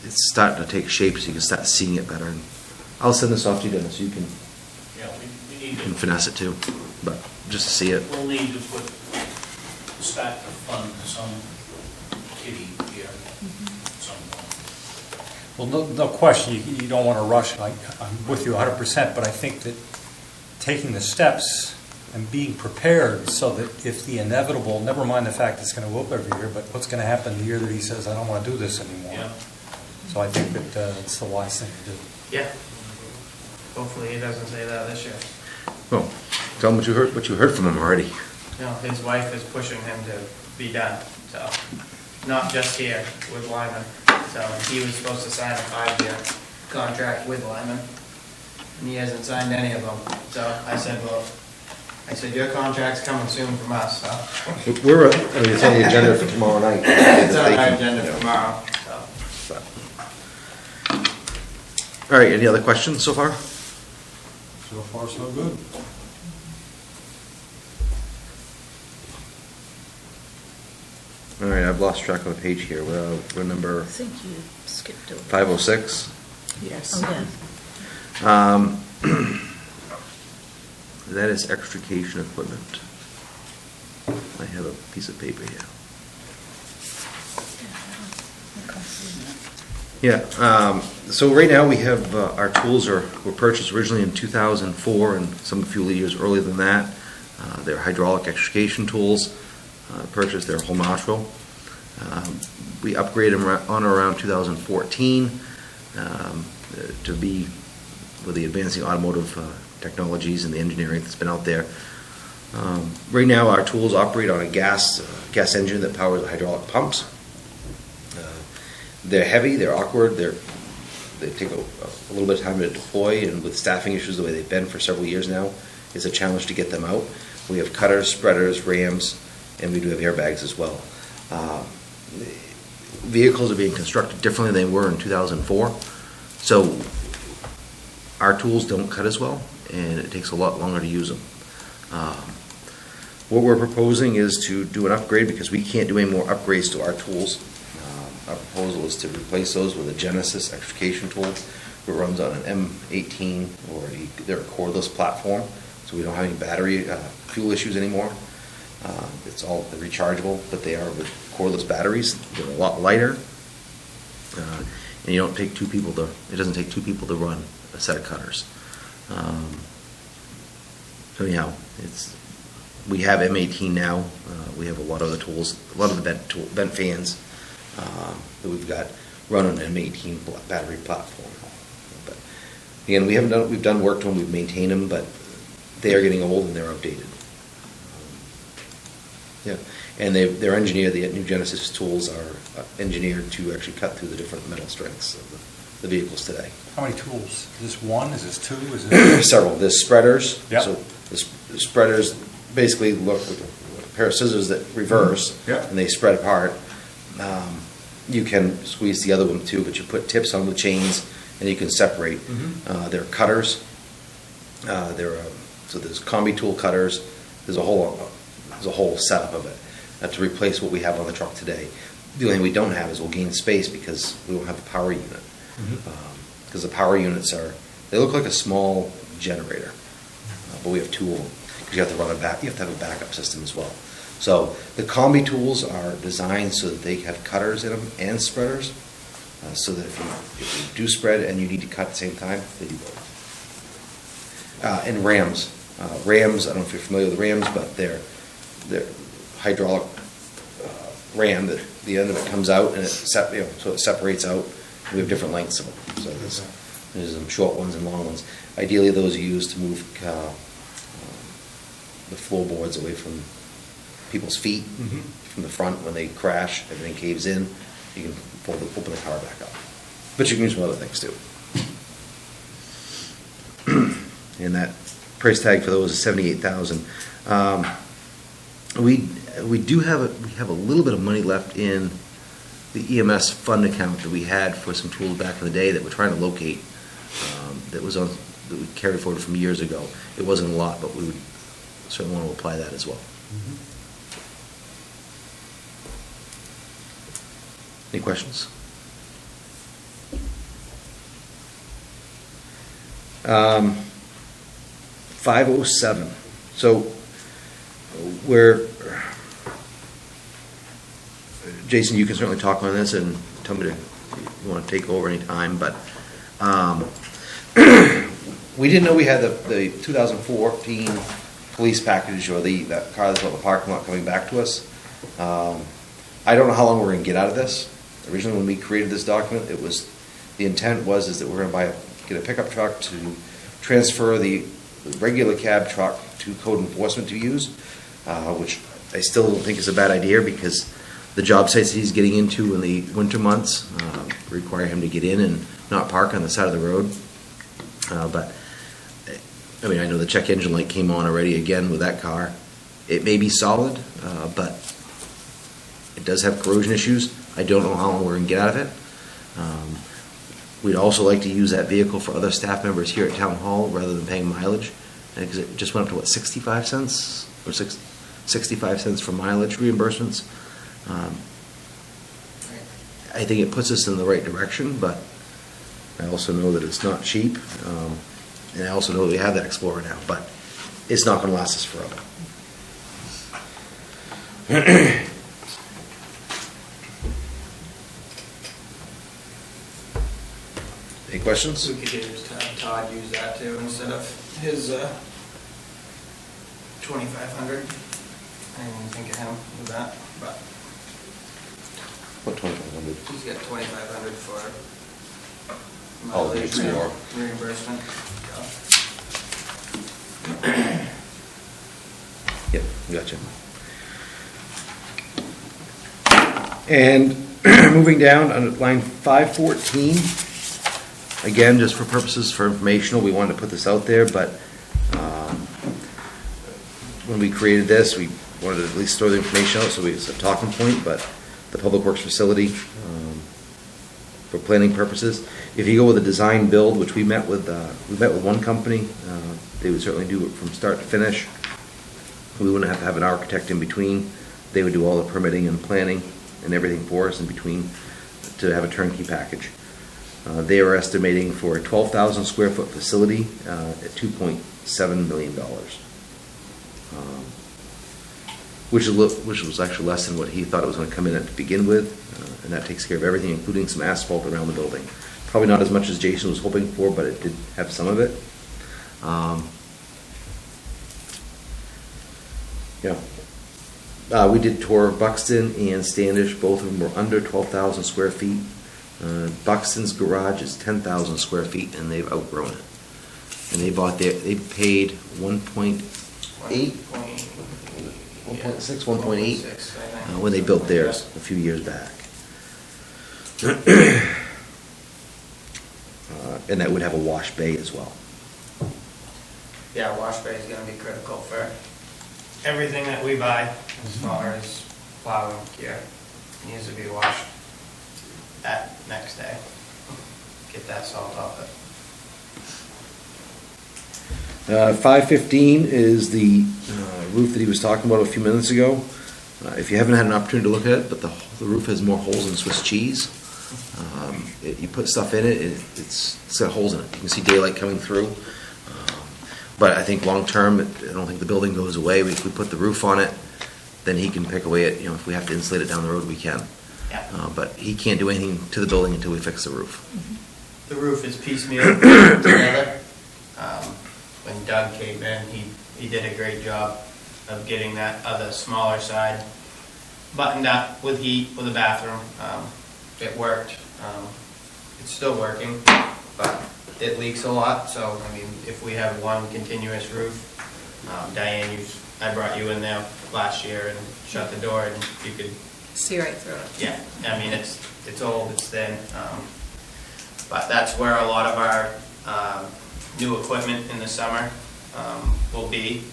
it's starting to take shape, so you can start seeing it better. And I'll send this off to you, Dennis, so you can Yeah, we need to. finesse it too, but just to see it. We'll need to start to fund some kitty here at some point. Well, no question, you don't want to rush. I'm with you 100%, but I think that taking the steps and being prepared so that if the inevitable, never mind the fact it's going to whoop every year, but what's going to happen the year that he says, I don't want to do this anymore. Yeah. So I think that it's the wise thing to do. Yeah. Hopefully he doesn't say that this year. Well, tell him what you heard from him already. No, his wife is pushing him to be done, so, not just here with Lyman. So he was supposed to sign a 5-year contract with Lyman, and he hasn't signed any of them. So I said, your contract's coming soon from us, so. It's on the agenda for tomorrow night. It's on our agenda for tomorrow, so. All right, any other questions so far? So far, so good. All right, I've lost track of a page here. We're number I think you skipped over. 506. Yes. Oh, yeah. That is extrication equipment. I have a piece of paper here. Yeah, so right now we have, our tools were purchased originally in 2004 and some few years earlier than that. They're hydraulic extrication tools, purchased, they're whole natural. We upgraded them on or around 2014 to be with the advancing automotive technologies and the engineering that's been out there. Right now, our tools operate on a gas engine that powers the hydraulic pumps. They're heavy, they're awkward, they take a little bit of time to deploy, and with staffing issues the way they've been for several years now, it's a challenge to get them out. We have cutters, spreaders, rams, and we do have airbags as well. Vehicles are being constructed differently than they were in 2004, so our tools don't cut as well, and it takes a lot longer to use them. What we're proposing is to do an upgrade because we can't do any more upgrades to our tools. Our proposal is to replace those with a Genesis extrication tool that runs on an M18 or they're a cordless platform, so we don't have any battery fuel issues anymore. It's all rechargeable, but they are with cordless batteries. They're a lot lighter, and you don't take two people to. It doesn't take two people to run a set of cutters. So anyhow, we have M18 now. We have a lot of the tools, a lot of the vent fans that we've got run on an M18 battery platform. But again, we've done work to them, we've maintained them, but they are getting old and they're outdated. Yeah, and they're engineered. The new Genesis tools are engineered to actually cut through the different metal strengths of the vehicles today. How many tools? Is this one? Is this two? Is this Several. There's spreaders. Yep. So the spreaders basically look like a pair of scissors that reverse, Yep. and they spread apart. You can squeeze the other one too, but you put tips on the chains and you can separate. There are cutters. So there's combi tool cutters. There's a whole setup of it to replace what we have on the truck today. The only thing we don't have is we'll gain space because we don't have a power unit. Because the power units they look like a small generator, but we have two of them because you have to have a backup system as well. So the combi tools are designed so that they have cutters in them and spreaders, so that if you do spread and you need to cut at the same time, they do both. And rams. Rams, I don't know if you're familiar with rams, but they're hydraulic ram that the end of it comes out and so it separates out. We have different lengths of them. So there's some short ones and long ones. Ideally, those are used to move the floorboards away from people's feet from the front. When they crash, everything caves in. You can open the car back up. But you can use some other things too. And that price tag for those is $78,000. We do have a little bit of money left in the EMS fund account that we had for some tools back in the day that we're trying to locate. That we carried forward from years ago. It wasn't a lot, but we would certainly want to apply that as well. Any questions? 507. So Jason, you can certainly talk on this and tell me if you want to take over any time, but we didn't know we had the 2014 police package or that car that's out in the parking lot coming back to us. I don't know how long we're going to get out of this. Originally, when we created this document, the intent was that we're going to get a pickup truck to transfer the regular cab truck to code enforcement to use, which I still don't think is a bad idea because the job sites he's getting into in the winter months require him to get in and not park on the side of the road. But I mean, I know the check engine light came on already again with that car. It may be solid, but it does have corrosion issues. I don't know how long we're going to get out of it. We'd also like to use that vehicle for other staff members here at Town Hall rather than paying mileage. Because it just went up to, 65 cents? Or 65 cents for mileage reimbursements. I think it puts us in the right direction, but I also know that it's not cheap. And I also know that we have that Explorer now, but it's not going to last us forever. Any questions? We could just have Todd use that too instead of his 2,500. I didn't even think of him with that, but What 2,500? he's got 2,500 for Oh, the mileage Explorer. reimbursement. Yep, gotcha. And moving down on line 514, again, just for purposes for informational, we wanted to put this out there, but when we created this, we wanted to at least throw the information out, so it's a talking point, but the Public Works facility, for planning purposes, if you go with a design build, which we met with one company, they would certainly do it from start to finish. We wouldn't have to have an architect in between. They would do all the permitting and planning and everything for us in between to have a turnkey package. They are estimating for a 12,000 square foot facility at $2.7 million, which was actually less than what he thought it was going to come in at to begin with, and that takes care of everything, including some asphalt around the building. Probably not as much as Jason was hoping for, but it did have some of it. We did tour of Buxton and Standish. Both of them were under 12,000 square feet. Buxton's garage is 10,000 square feet, and they've outgrown it. And they paid 1.8, 1.6, 1.8 when they built theirs a few years back. And that would have a wash bay as well. Yeah, wash bay is gonna be critical for everything that we buy as far as plowing gear. It needs to be washed that next day. Get that salt off it. 515 is the roof that he was talking about a few minutes ago. If you haven't had an opportunity to look at it, but the roof has more holes than Swiss cheese. You put stuff in it, it's got holes in it. You can see daylight coming through. But I think long term, I don't think the building goes away. If we put the roof on it, then he can pick away at, if we have to insulate it down the road, we can. Yeah. But he can't do anything to the building until we fix the roof. The roof is piecemeal together. When Doug came in, he did a great job of getting that other smaller side buttoned up with heat, with a bathroom. It worked. It's still working, but it leaks a lot. So, if we have one continuous roof, Diane, I brought you in there last year and shut the door, and you could See right through it. yeah, it's old, it's thin, but that's where a lot of our new equipment in the summer will be.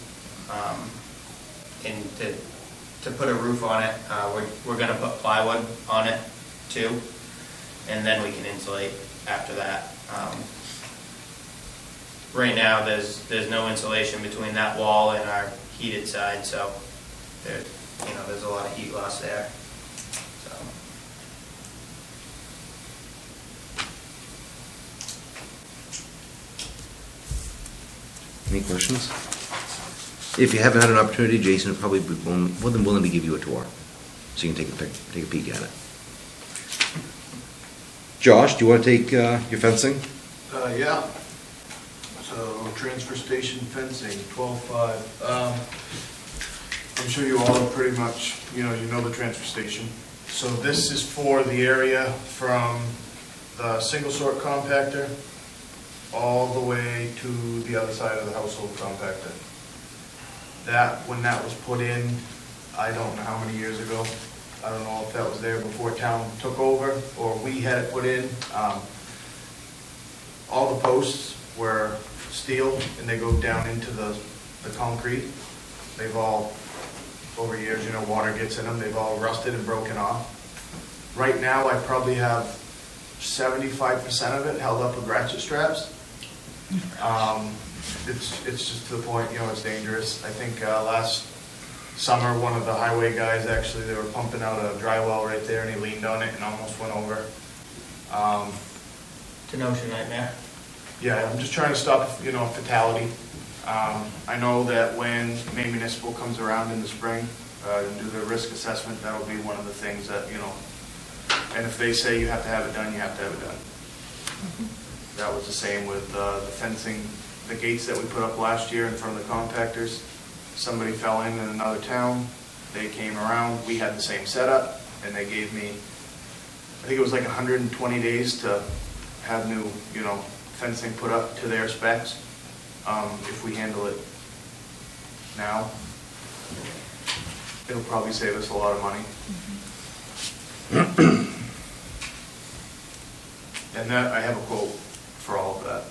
And to put a roof on it, we're going to put plywood on it too, and then we can insulate after that. Right now, there's no insulation between that wall and our heated side, so there's a lot of heat loss there. So. Any questions? If you haven't had an opportunity, Jason would probably be more than willing to give you a tour, so you can take a peek at it. Josh, do you want to take your fencing? Yeah. So, transfer station fencing, 12.5. I'm sure you all are pretty much, you know the transfer station. So this is for the area from the single sort compactor all the way to the other side of the household compactor. When that was put in, I don't know how many years ago. I don't know if that was there before town took over or we had it put in. All the posts were steel and they go down into the concrete. They've all, over years, water gets in them, they've all rusted and broken off. Right now, I probably have 75% of it held up with ratchet straps. It's just to the point, it's dangerous. I think last summer, one of the highway guys, actually, they were pumping out a dry well right there, and he leaned on it and almost went over. It's an ocean nightmare. Yeah, I'm just trying to stop, fatality. I know that when Maine Municipal comes around in the spring and do their risk assessment, that'll be one of the things that, and if they say you have to have it done, you have to have it done. That was the same with the fencing, the gates that we put up last year in front of the compactors. Somebody fell in another town, they came around, we had the same setup, and they gave me, I think it was like 120 days to have new, fencing put up to their specs. If we handle it now, it'll probably save us a lot of money. And that, I have a quote for all of that.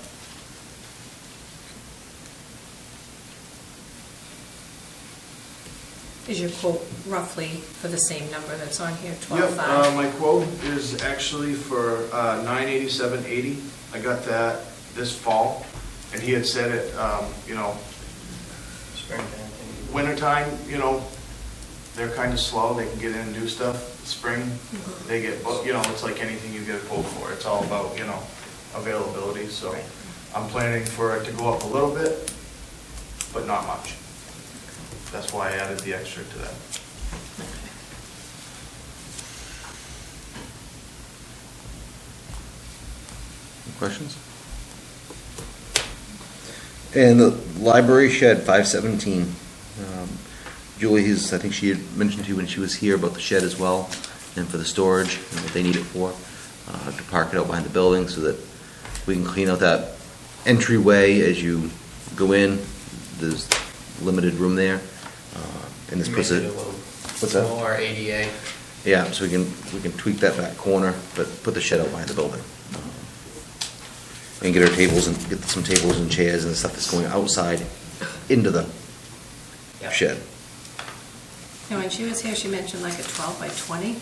Is your quote roughly for the same number that's on here, Yep, 12.5? my quote is actually for $987.80. I got that this fall, and he had said it, Springtime. wintertime, they're kind of slow, they can get in and do stuff. Spring, they get, it's like anything you get a quote for, it's all about, availability, so Right. I'm planning for it to go up a little bit, but not much. That's why I added the extra to that. Questions? And the library shed, 517. Julie, I think she had mentioned to you when she was here about the shed as well, and for the storage, and what they need it for, to park it out behind the building so that we can clean out that entryway as you go in. There's limited room there. And this puts Make it, a little what's that? more ADA. Yeah, so we can tweak that back corner, but put the shed out behind the building. And get our tables and get some tables and chairs and stuff that's going outside into the Yeah. shed. Now, when she was here, she mentioned like a 12 by 20?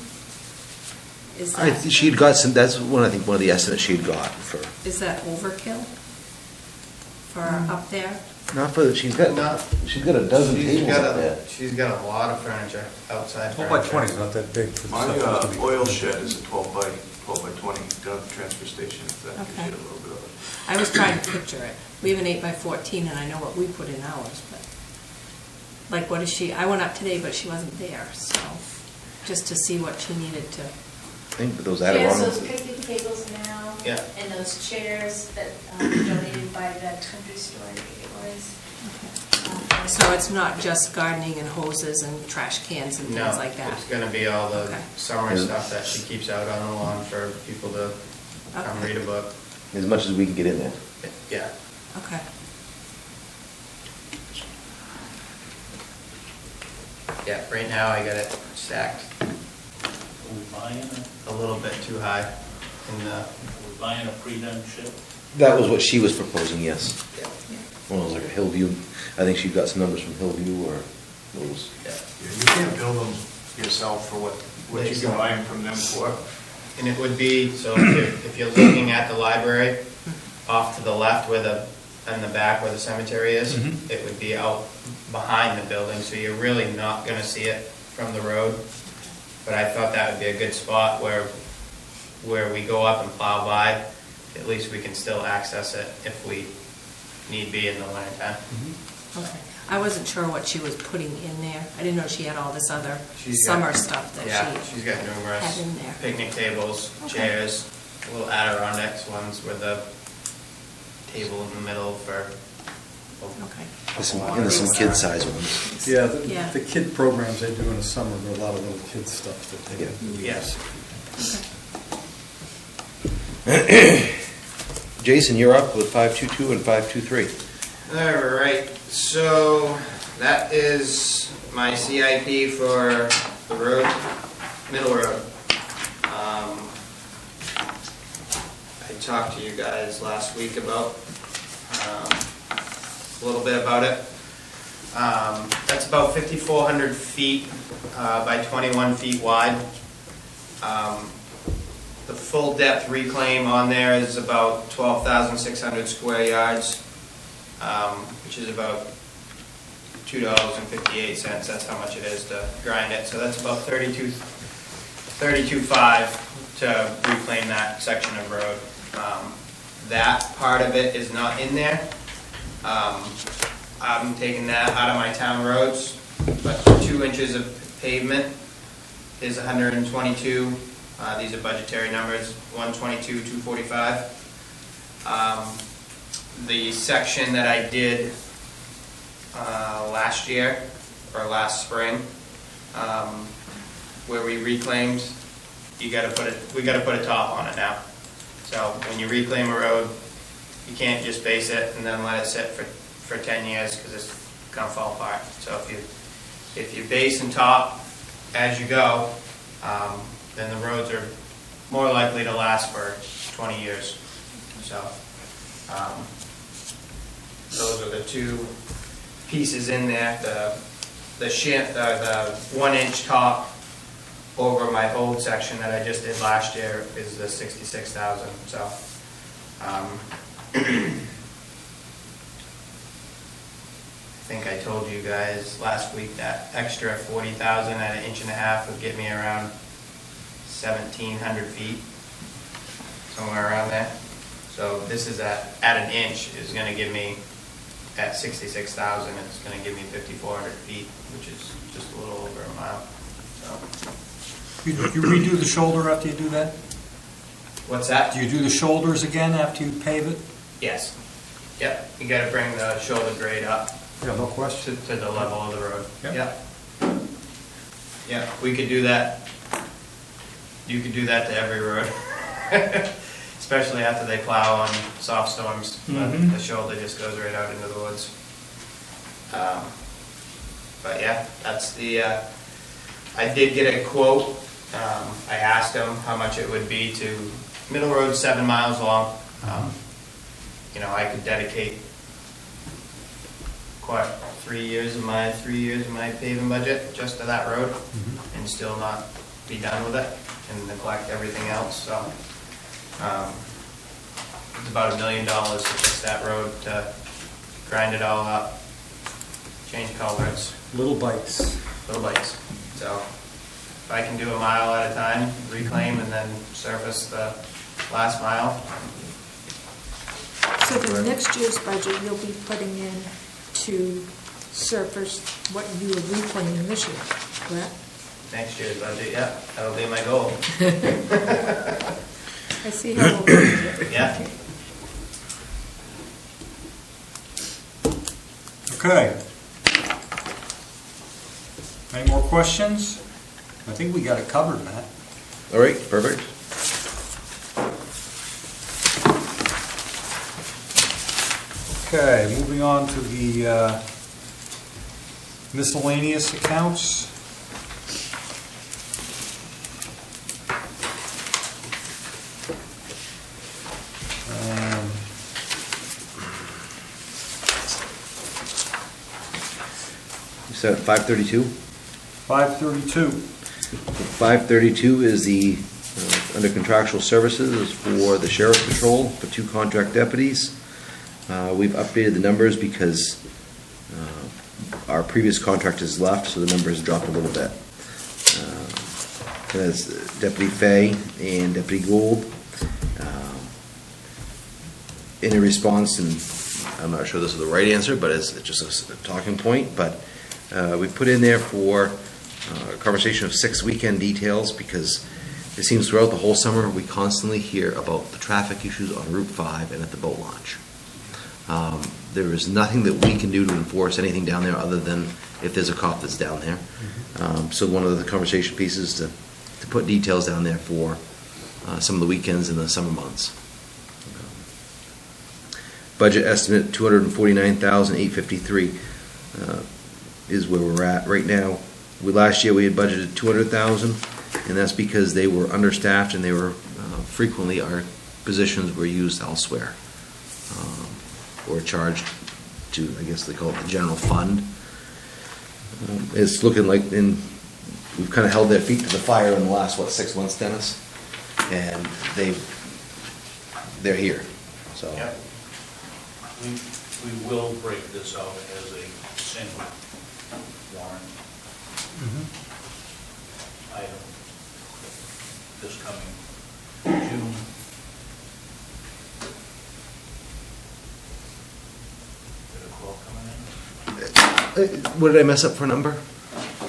Is I that, think she had got some, that's one, I think one of the estimates she had got for, is that overkill for up there? not for, she's got a dozen tables up there. She's got a lot of furniture, outside 12 by furniture. 20 is not that big for the My stuff that has to be. oil shed is a 12 by 20 down at the transfer station, if that gives Okay. you a little bit of it. I was trying to picture it. We have an 8 by 14, and I know what we put in ours, but, like, what is she, I went up today, but she wasn't there, so, just to see what she needed to, I think those She has those Adirondack, picnic tables now. Yeah. And those chairs that donated by that country store, I think it was. so it's not just gardening and hoses and trash cans and No, things like that? it's gonna be all the Okay. summer Yeah. stuff that she keeps out on the lawn for people to come Okay. read a book. as much as we can get in there. Yeah. Okay. Yeah, right now I got it stacked We're buying a little bit too high in the, we're buying a pre-done ship. That was what she was proposing, yes. yeah, One was like a Hillview, I think she got some numbers from Hillview or those. yeah. Yeah, you can't build them yourself for what you can buy them from them for. And it would be, so if you're looking at the library, off to the left where in the back where the cemetery is, it would be out behind the building, so you're really not gonna see it from the road. But I thought that would be a good spot where we go up and plow by, at least we can still access it if we need be in the wintertime. Okay. I wasn't sure what she was putting in there. I didn't know she had all this other She's got- summer stuff that Yeah, she she's got had numerous in there. picnic tables, Okay. chairs, little Adirondacks ones with a table in the middle for. Okay. And there's some kid-size ones. Yeah, Yeah. the kid programs they do in the summer, there are a lot of little kid stuff that they can Yes. Jason, you're up with 522 and 523. All right, so that is my CIP for the road, Middle Road. I talked to you guys last week about, a little bit about it. That's about 5,400 feet by 21 feet wide. The full depth reclaim on there is about 12,600 square yards, which is about $2.58. That's how much it is to grind it. So that's about $32.5 to reclaim that section of road. That part of it is not in there. I'm taking that out of my town roads, but 2 inches of pavement is 122. These are budgetary numbers, 122, 245. The section that I did last year, or last spring, where we reclaimed, we gotta put a top on it now. So when you reclaim a road, you can't just base it and then let it sit for 10 years because it's gonna fall apart. So if you base and top as you go, then the roads are more likely to last for 20 years. So those are the two pieces in there. The 1-inch top over my old section that I just did last year is the 66,000. So I think I told you guys last week that extra 40,000 at 1.5 inches would get me around 1,700 feet, somewhere around there. So this is at 1 inch is going to give me, at 66,000, it's going to give me 5,400 feet, which is just a little over a mile. So. You redo the shoulder after you do that? What's that? Do you do the shoulders again after you pave it? Yes. Yep. You got to bring the shoulder grade up. Yeah, no question. To the level of the road. Yep. Yeah, we could do that. You could do that to every road. Especially after they plow on soft storms. Mhm. The shoulder just goes right out into the woods. But yeah, that's the, I did get a quote. I asked him how much it would be to, Middle Road's 7 miles long. You know, I could dedicate quite 3 years of my paving budget just to that road and still not be done with it and neglect everything else. So it's about $1 million to fix that road, to grind it all up, change culverts. Little bites. So if I can do a mile at a time, reclaim, and then surface the last mile. So the next year's budget, you'll be putting in to surface what you were reclaiming this year, correct? Next year's budget, yeah, that'll be my goal. I see how we'll do it. Yeah. Okay. Any more questions? I think we got it covered, Matt. All right, perfect. Okay, moving on to the miscellaneous accounts. You said 532? 532. 532 is the, under contractual services, is for the Sheriff's Patrol for 2 contract deputies. We've updated the numbers because our previous contract has left, so the number has dropped a little bit. That's Deputy Fay and Deputy Gould. In a response, and I'm not sure this is the right answer, but it's just a talking point, but we put in there for a conversation of 6 weekend details, because it seems throughout the whole summer we constantly hear about the traffic issues on Route 5 and at the boat launch. There is nothing that we can do to enforce anything down there other than if there's a cop that's down there. So one of the conversation pieces is to put details down there for some of the weekends in the summer months. Budget estimate $249,853 is where we're at right now. Last year we had budgeted $200,000, and that's because they were understaffed and they were frequently our positions were used elsewhere or charged to, I guess they call it the general fund. It's looking like we've kind of held their feet to the fire in the last 6 months, Dennis, and they're here. So. Yep. We will break this out as a single warrant item this coming June. Did a call coming in? What did I mess up for a number? I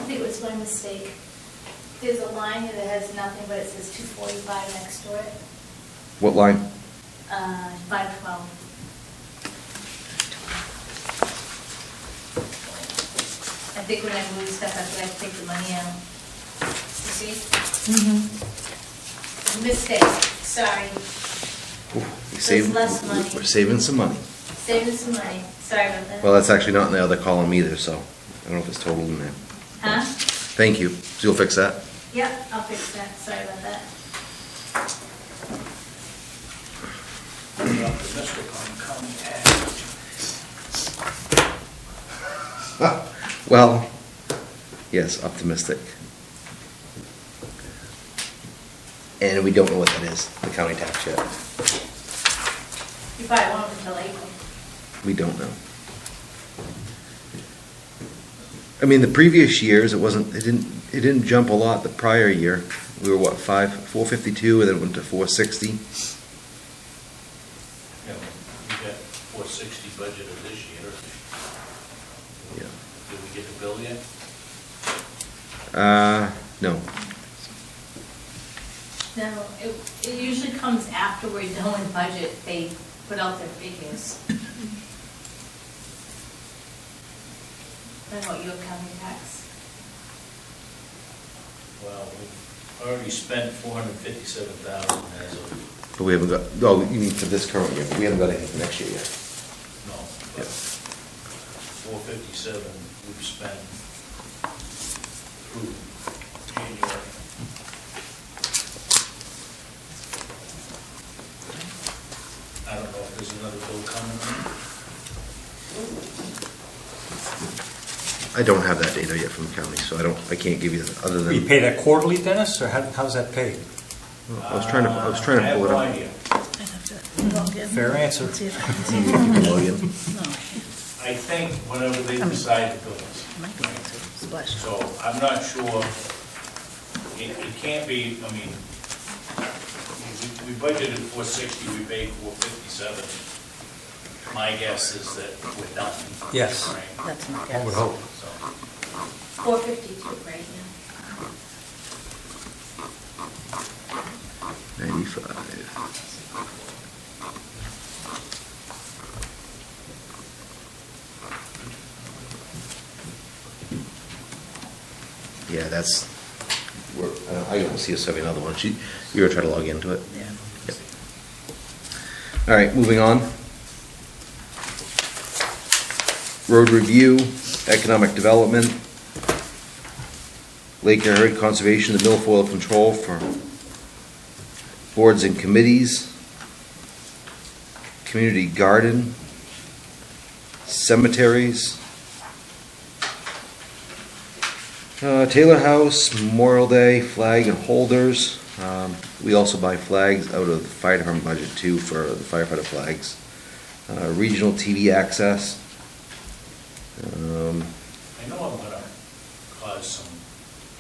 think it was my mistake. There's a line here that has nothing, but it says 245 next to it. What line? 512. I think when I move stuff, I have to take the money out. You see? Mistake, sorry. We So it's less money. We're saving some money. Saving some money. Sorry about that. Well, that's actually not in the other column either, so I don't know if it's total in there. Huh? Thank you. So you'll fix that? Yep, I'll fix that. Sorry about that. I'm optimistic on county tax. Well, yes, optimistic. And we don't know what that is, the county tax yet. You probably won't until April. We don't know. I mean, the previous years, it didn't jump a lot the prior year. We were what, 452, and then it went to 460. You know, we got 460 budgeted this year. Yeah. Did we get the bill yet? No. No, it usually comes after we're done with budget. They put out their figures. Then what, your county tax? Well, we've already spent 457,000 as of, But we haven't got, oh, you mean for this current year, we haven't got anything for next year yet. no, but 457 we've spent through January. I don't know if there's another bill coming. I don't have that data yet from the county, so I can't give you, other We than, pay that quarterly, Dennis, or how's that paid? I was trying to pull it I up. have no idea. Fair answer. Log in. I think whenever they decide to bill us. So I'm not sure, it can't be, I mean, we budgeted 460, we paid 457. My guess is that we're done. Yes. Right? That's my One would guess. hope. So, 452 right now. 95. Yeah, that's, I don't see us having another one. You were trying to log into it? Yeah. Yep. All right, moving on. Road review, economic development, Lake Erie Conservation, the milfoil control for boards and committees, community garden, cemeteries, Taylor House, Memorial Day, flag and holders. We also buy flags out of the fire department budget too for the firefighter flags. Regional TV access. I know I'm gonna cause some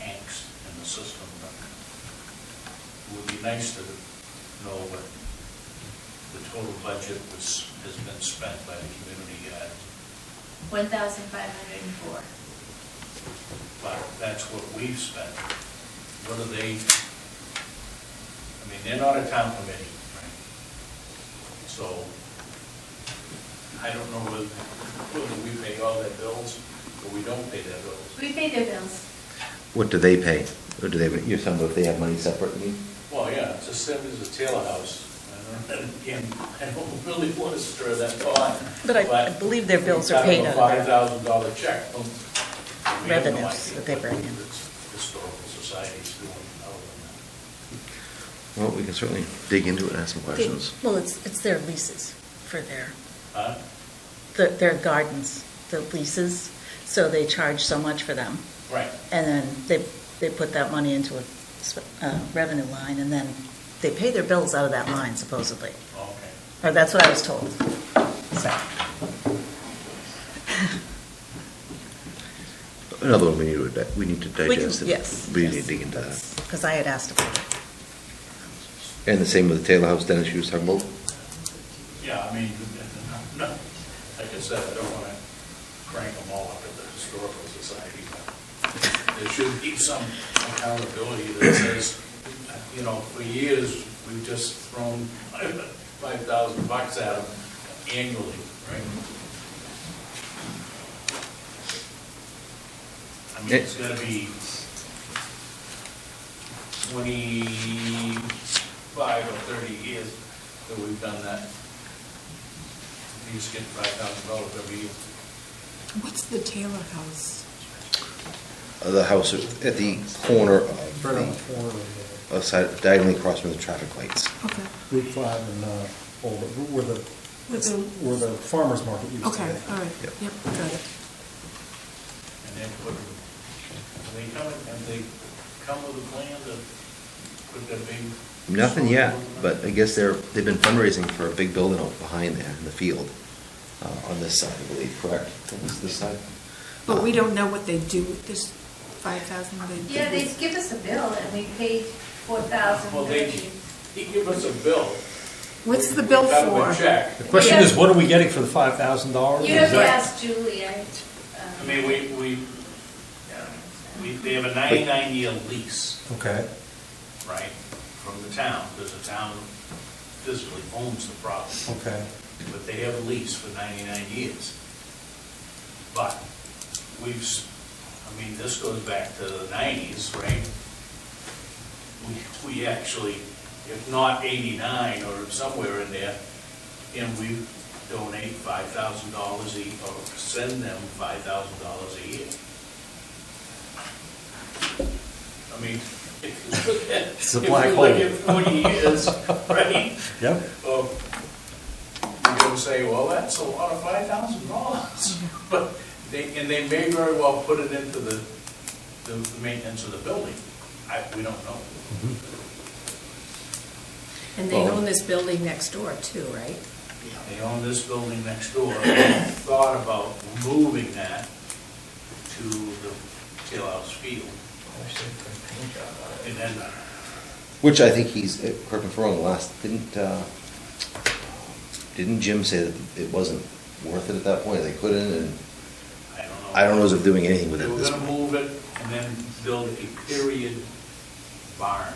angst in the system, but it would be nice to know what the total budget has been spent by the community yard. 1,504. But that's what we've spent. What are they, I mean, they're not a town committee, right? So, I don't know whether we pay all their bills or we don't pay their bills. We pay their bills. What do they pay? Or do they, you're talking about if they have money separate than you? Well, yeah, it's the same as a Taylor House. And again, I don't really want to stir that pot. But I believe their bills are paid out of their $5,000 check. We have no revenues idea that they bring in. what Historical Society's doing other than Well, we can certainly dig into it and ask some questions. Well, it's their leases for that. Huh? their gardens, the leases, so they charge so much for them. Right. And then they put that money into a revenue line, and then they pay their bills out of that line supposedly. Okay. Or that's what I was told. So, Another one we need to digest. it. yes. We need to dig into that. Because I had asked about it. And the same with the Taylor House, Dennis, you was talking about? Yeah, I mean, no, like I said, I don't want to crank them all up at the Historical Society, but there should be some accountability that says, you know, for years, we've just thrown $5,000 at them annually, right? I mean, it's gonna be 25 or 30 years that we've done that. He's getting $5,000 every year. What's the Taylor House? The house at the corner of Right on the, the corner of outside, diagonally across from the traffic lights. Okay. Route 5 and, where the farmer's market used to be. Okay, all right, Yep. yep, got it. And then they come with a plan to put that big. Nothing yet, but I guess they've been fundraising for a big building out behind there in the field, on this side, I believe, correct? This side? But we don't know what they do with this 5,000 they Yeah, they give us a bill and we paid 4,000. Well, they give us a bill. What's the bill Cut them a for? check. The question is, what are we getting for the $5,000? You have to ask Julie. I mean, they have a 99-year lease, Okay, right, from the town, because the town physically owns the property. okay. But they have a lease for 99 years. But this goes back to the 90s, right? We actually, if not 89 or somewhere in there, and we donate $5,000 each, or send them $5,000 a year. I mean, It's a black hole. If you look at 40 years, right? Yep. You're going to say, well, that's a lot of $5,000. But they may very well put it into the maintenance of the building. We don't know. And they own this building next door too, right? They own this building next door. They thought about moving that to the Tailhouse Field. And then, Which I think correct me if I'm wrong, didn't Jim say that it wasn't worth it at that point? They couldn't, and I don't know. I don't know if they're doing anything with They it at were this going to point. move it and then build a period barn.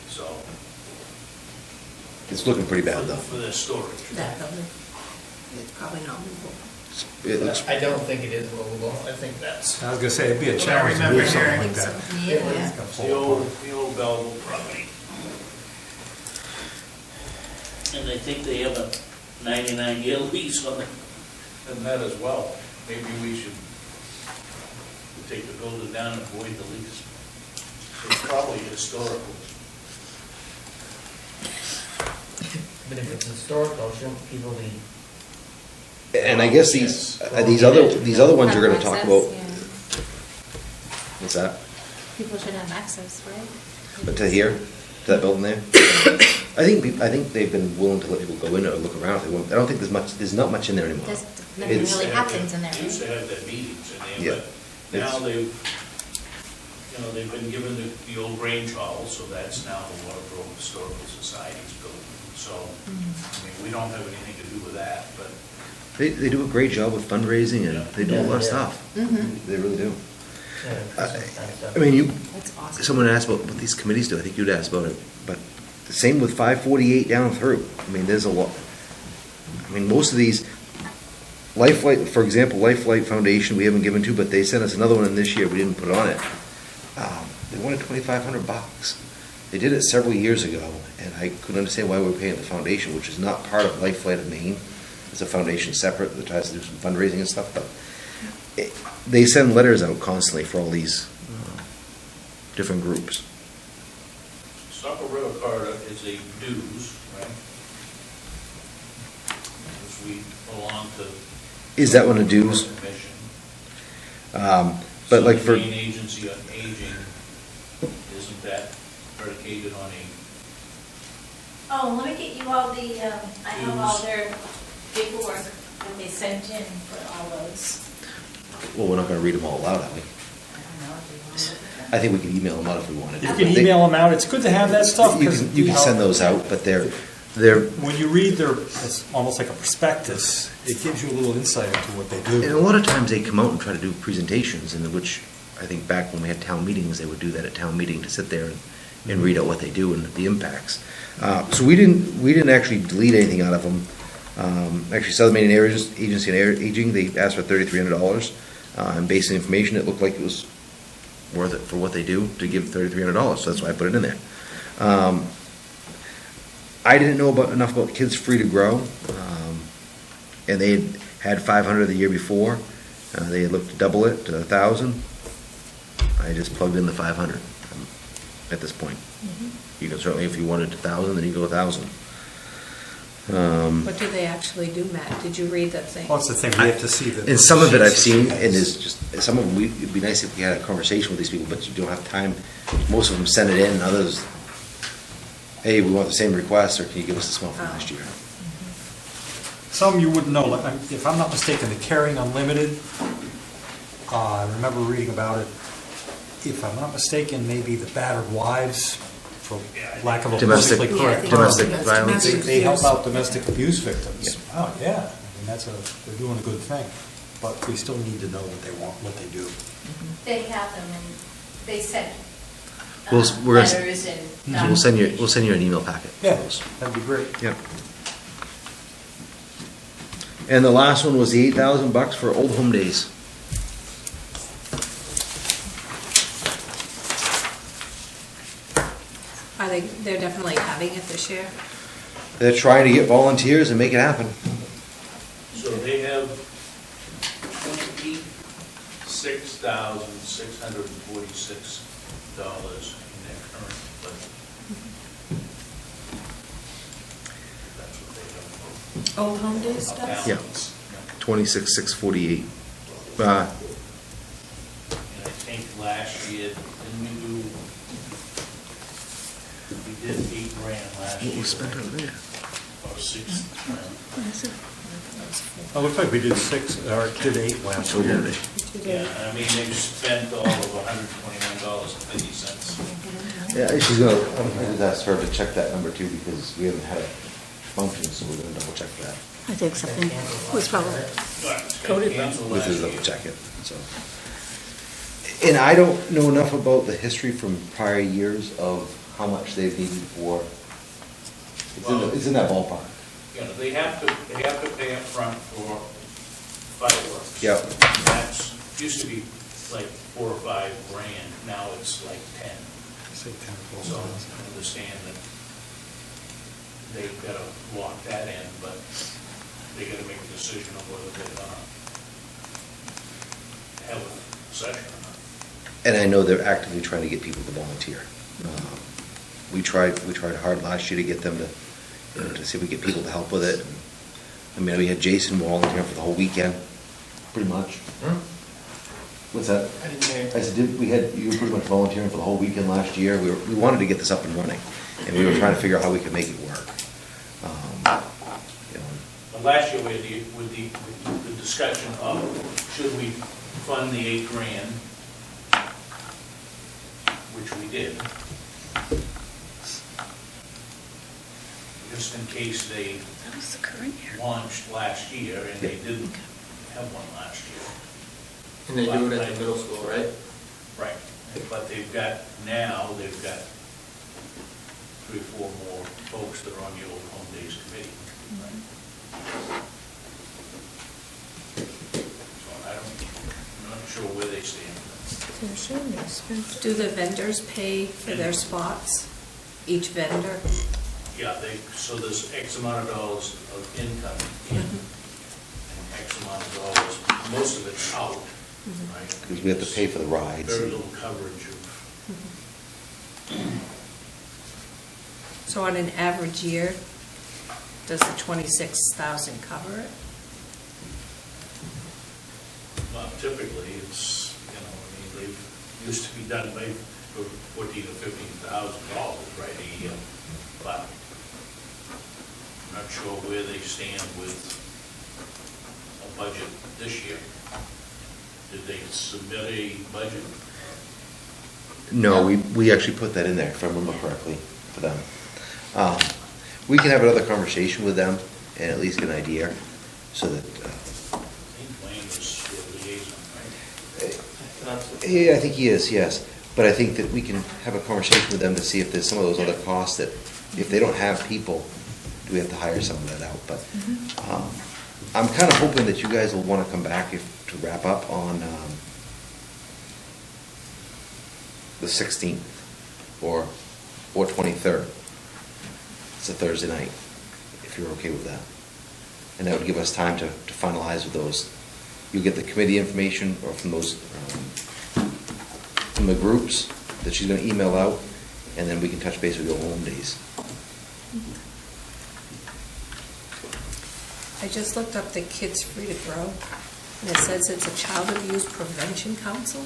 So, It's looking pretty bad, though. for their storage. That building. It's probably not movable. It looks, I don't think it is movable. I think that's. I was gonna say, it'd be a What I challenge to remember move something hearing. like that. Yeah. It's the old Belleville property. And I think they have a 99-year lease on it, and that as well. Maybe we should take the building down and void the lease. It's probably historical. But if it's historical, shouldn't people be? and I guess these other ones you're gonna talk about, what's that? People should have access, right? But to here, to that building there? I think they've been willing to let people go in or look around if they want. I don't think there's not much in there anymore. There's nothing It's- really happens in there. They used to have their meetings in Yeah. there, but now they've been given the old Grange Hall, so that's now the Waterboro Historical Society's building. So, I mean, we don't have anything to do with that, but They do a great job with fundraising and they do a lot of Yeah. stuff. They really do. Yeah, I mean, That's awesome. someone asked about what these committees do. I think you'd asked about it, but the same with 548 down through. I mean, there's a lot. I mean, most of these, Lifelight, for example, Lifelight Foundation, we haven't given to, but they sent us another one in this year. We didn't put on it. They wanted $2,500. They did it several years ago, and I couldn't understand why we were paying the foundation, which is not part of Lifelight of Maine. It's a foundation separate that tries to do some fundraising and stuff, but they send letters out constantly for all these different groups. Saco River Corridor is a dues, right? Which we belong to. Is that one a dues? Commission. But like So for, the Maine Agency on Aging, isn't that predicated on a, Oh, let me get you all I have all their paperwork that they sent in for all those. well, we're not gonna read them all aloud, are we? I don't know if you want to. I think we can email them out if we wanted to. You but can they- email them out, it's good to have that stuff. You 'cause, can, you can know, send those out, but they're, When you read it's almost like a prospectus, it gives you a little insight into what they and a do. lot of times they come out and try to do presentations, in which I think back when we had town meetings, they would do that at town meeting to sit there and read out what they do and the impacts. So we didn't actually delete anything out of them. Actually, Southern Maine Agency on Aging, they asked for $3,300. And based on information, it looked like it was worth it for what they do to give $3,300, so that's why I put it in there. I didn't know enough about Kids Free to Grow, and they had 500 the year before. They had looked to double it to 1,000. I just plugged in the 500 at this point. You can certainly, if you wanted 1,000, then you go 1,000. What do they actually do, Matt? Did you read that thing? Well, that's the thing, we have to see the. And some of it I've seen, and is just, some of them, it'd be nice if we had a conversation with these people, but you don't have time. Most of them send it in, and others, hey, we want the same request, or can you give us this one from last year? Some you wouldn't know, like, if I'm not mistaken, the Caring Unlimited, I remember reading about it. If I'm not mistaken, maybe the battered wives, for lack of a Domestic- politically correct term. domestic violence. They help out domestic abuse victims. Oh, yeah, I mean, they're doing a good thing, but we still need to know what they want, what they do. They have them, and they sent We're gonna- letters and. We'll send you an email packet. Yeah, that'd be great. Yep. And the last one was the $8,000 for Old Home Days. They're definitely having it this year? They're trying to get volunteers and make it happen. So they have $26,646 in their current budget. That's what they have. Old Home Day stuff? Yeah. 26,648. And I think last year, didn't we did $8,000 last year. What was spent on there? Or $6,000. Oh, looks like we did 8 last year. Yeah, I mean, they've spent all of $121.50. Yeah, she's gonna, I just asked her to check that number too, because we haven't had a function, so we're gonna double check that. I think something was probably Coded With her double check it, so. And I don't know enough about the history from prior years of how much they've needed for, it's in that ballpark. You know, they have to pay up front for fireworks. Yep. That's, used to be like $4 or $5 grand, now it's like 10. Say 10 or 12. So I understand that they've got to lock that in, but they got to make a decision on whether they're gonna have a session or not. And I know they're actively trying to get people to volunteer. We tried hard last year to get them to, to see if we get people to help with it. I mean, we had Jason volunteering for the whole weekend, pretty much. What's that? I didn't hear. I said, you were pretty much volunteering for the whole weekend last year. We wanted to get this up and running, and we were trying to figure out how we could make it work. But last year, we had the discussion of, should we fund the $8,000, which we did, just in case they That was the current year. launched last year and they didn't have one last year. And they do it at the middle school, right? Right, but they've got 3 or 4 more folks that are on the Old Home Days Committee. So I'm not sure where they stand. Do the vendors pay for their spots? Each vendor? Yeah, so there's X amount of dollars of income in, and X amount of dollars, most of it's out, right? Because we have to pay for the rides. Very little coverage of. So on an average year, does the 26,000 cover it? Well, typically, it's, they used to be done by for $14,000 to $15,000, right, a year. But I'm not sure where they stand with a budget this year. Did they submit a budget? No, we actually put that in there, if I remember correctly, for them. We can have another conversation with them and at least get an idea, so that, I think Wayne was the liaison, right? yeah, I think he is, yes. But I think that we can have a conversation with them to see if there's some of those other costs that, if they don't have people, do we have to hire some of that out? But I'm kind of hoping that you guys will want to come back to wrap up on the 16th or 23rd. It's a Thursday night, if you're okay with that. And that would give us time to finalize with those. You'll get the committee information or from those, from the groups that she's gonna email out, and then we can touch base with your home days. I just looked up the Kids Free to Grow, and it says it's a child abuse prevention council.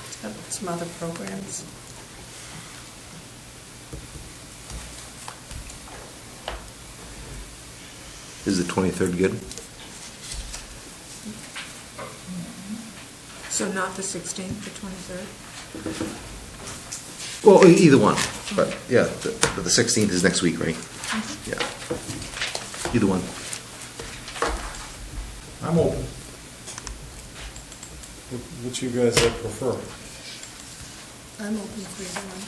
It's got some other programs. Is the 23rd good? So not the 16th, the 23rd? Well, either one, but yeah, the 16th is next week, right? Yeah. Either one. I'm open. What you guys prefer? I'm open for either one.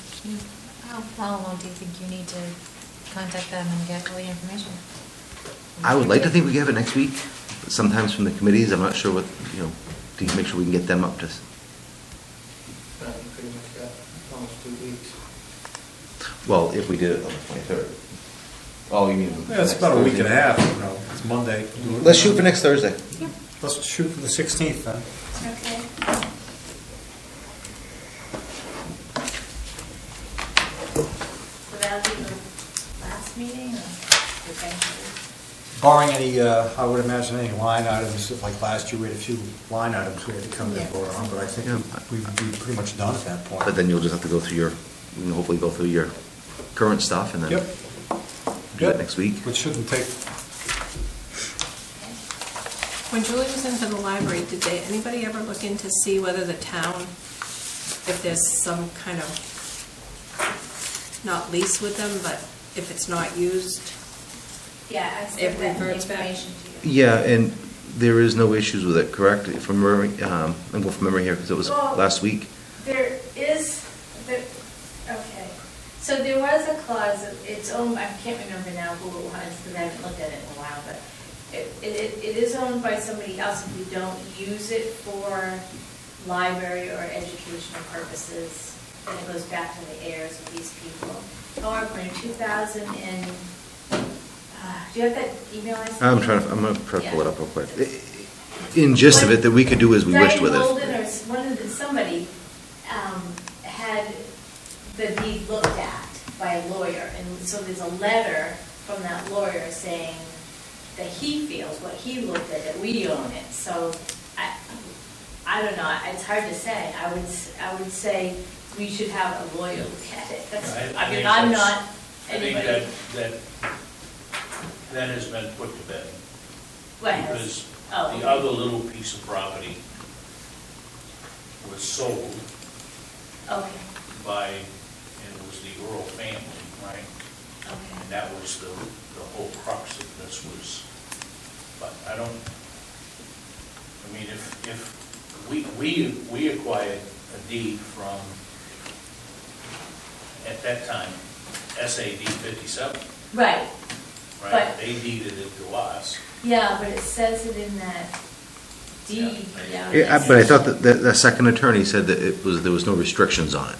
How long do you think you need to contact them and get all the information? I would like to think we could have it next week, but sometimes from the committees, I'm not sure what, to make sure we can get them up to. You pretty much got almost 2 weeks. Well, if we did it on the 23rd. Oh, you mean? Yeah, it's about a week and a half, it's Monday. Let's shoot for next Thursday. Let's shoot for the 16th then. Okay. So that'll be the last meeting, or eventually? Barring any, I would imagine any line items, like last year, we had a few line items we had to come in and vote on, but I think we'd be pretty much done at that point. But then you'll just have to go through hopefully go through your current stuff and then Yep. do that next week. Which shouldn't take, When Julie was into the library, did anybody ever look in to see whether the town, if there's some kind of, not lease with them, but if it's not used, Yeah, I It sent that reverts back. information to you. Yeah, and there is no issues with it, correct? If I'm remembering, I'm going from memory here because it was Well, last week. There is, okay, so there was a clause, it's owned, I can't remember now who it was, because I haven't looked at it in a while, but it is owned by somebody else if we don't use it for library or educational purposes, then it goes back to the heirs of these people. However, in 2000 and, do you have that email I sent? I'm going to try to pull it up real quick. In gist of it, that we could do as we wished with Diane it. Holden or somebody had the deed looked at by a lawyer, and so there's a letter from that lawyer saying that he feels what he looked at, that we own it. So I don't know, it's hard to say. I would say we should have a lawyer look at it. That's, I mean, I'm not anybody. I think that has been put to bed. What has? Because Oh. the other little piece of property was sold Okay, by, and it was the Earl family, right? okay. And that was the whole crux of this was, but I mean, if we acquired a deed from, at that time, SAD 57, Right, right? But- They deeded it to us. yeah, but it says it in that deed. Yeah, but I thought that the second attorney said that there was no restrictions on it.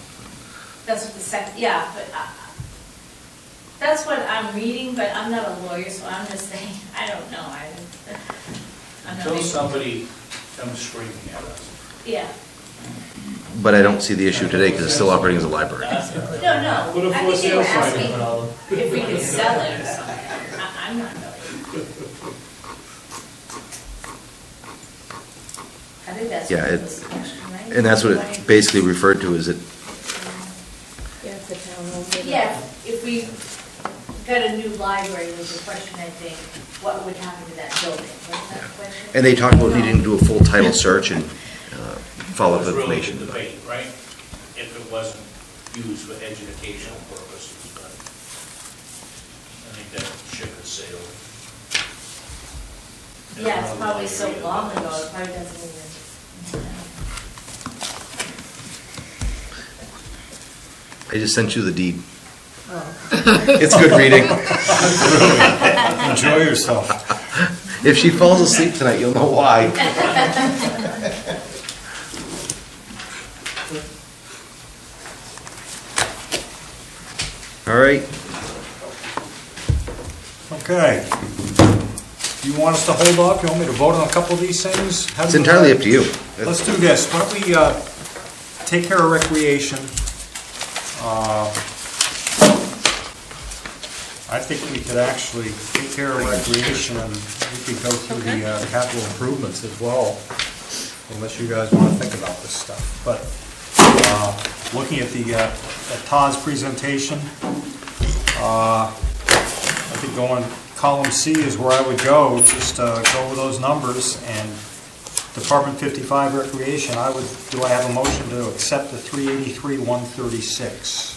That's what the second, yeah, but that's what I'm reading, but I'm not a lawyer, so I'm just saying, I don't know. I'm not Until maybe- somebody comes screaming at us. Yeah, But I don't see the issue today because it's still operating as a library. no, I think they were asking if we could sell it or something. I'm not really. I think that's Yeah, what it- was the question, right? And that's what it basically referred to, is it, Yeah, if the town owns it. Yeah, if we got a new library, was the question, I think, what would happen to that building? Was that the question? and they talked about needing to do a full title search and follow-up It was really information. the debate, right? If it wasn't used for educational purposes, but I think that ship has sailed. Yeah, it's probably so long ago, it probably doesn't even. I just sent you the deed. Oh. It's good reading. enjoy yourself. If she falls asleep tonight, you'll know why. great. Okay. You want us to hold off? You want me to vote on a couple of these things? How do It's you entirely want- up to you. Let's do this. Why don't we take care of recreation? I think we could actually take care of recreation and we could go through the capital improvements as well, unless you guys want to think about this stuff. But looking at at Todd's presentation, I think going column C is where I would go, just go over those numbers, and Department 55 Recreation, do I have a motion to accept the 383,136?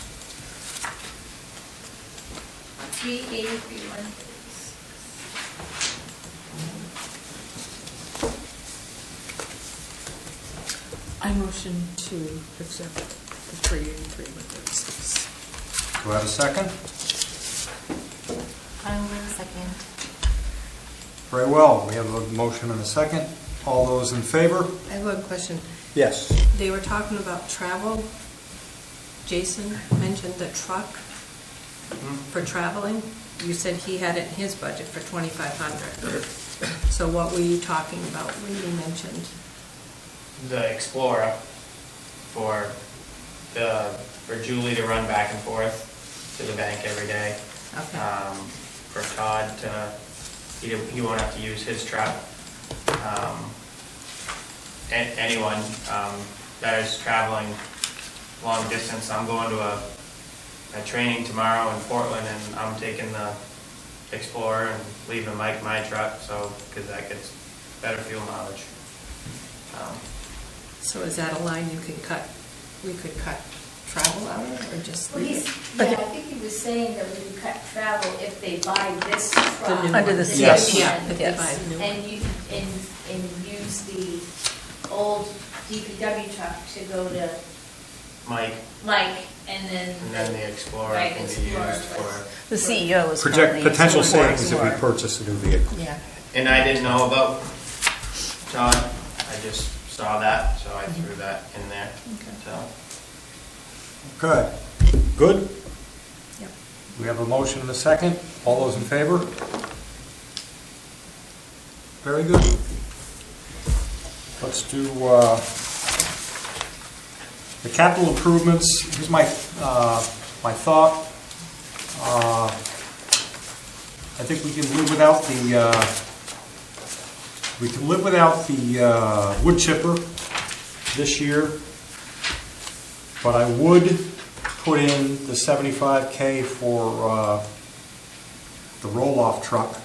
383,136. I motion to accept the 383,136. Do I have a second? I will second. Very well, we have a motion and a second. All those in favor? I have one question. Yes. They were talking about travel. Jason mentioned the truck for traveling. You said he had it in his budget for $2,500. So what were you talking about when you mentioned? The Explorer for Julie to run back and forth to the bank every day. Okay. For Todd he won't have to use his truck. Anyone that is traveling long distance. I'm going to a training tomorrow in Portland, and I'm taking the Explorer and leaving Mike my truck, because that gets better fuel mileage. So is that a line we could cut travel out of, or just Well, leave it? I think he was saying that we would cut travel if they buy this truck. The new Under the one. Yes. Yeah, if they Yes. buy the new one. And use the old DPW truck to go to Mike, and then the Explorer Right, can be Explorer used for. The CEO is Project currently... potential Explorer. savings if we purchase a new vehicle. Yeah. And I didn't know about Todd. I just saw that, so I threw that in there. So. Okay, good? Yep. We have a motion and a second. All those in favor? Very good. Let's do the capital improvements. Here's my thought. I think we can live without the wood chipper this year, but I would put in the $75K for the roll-off truck.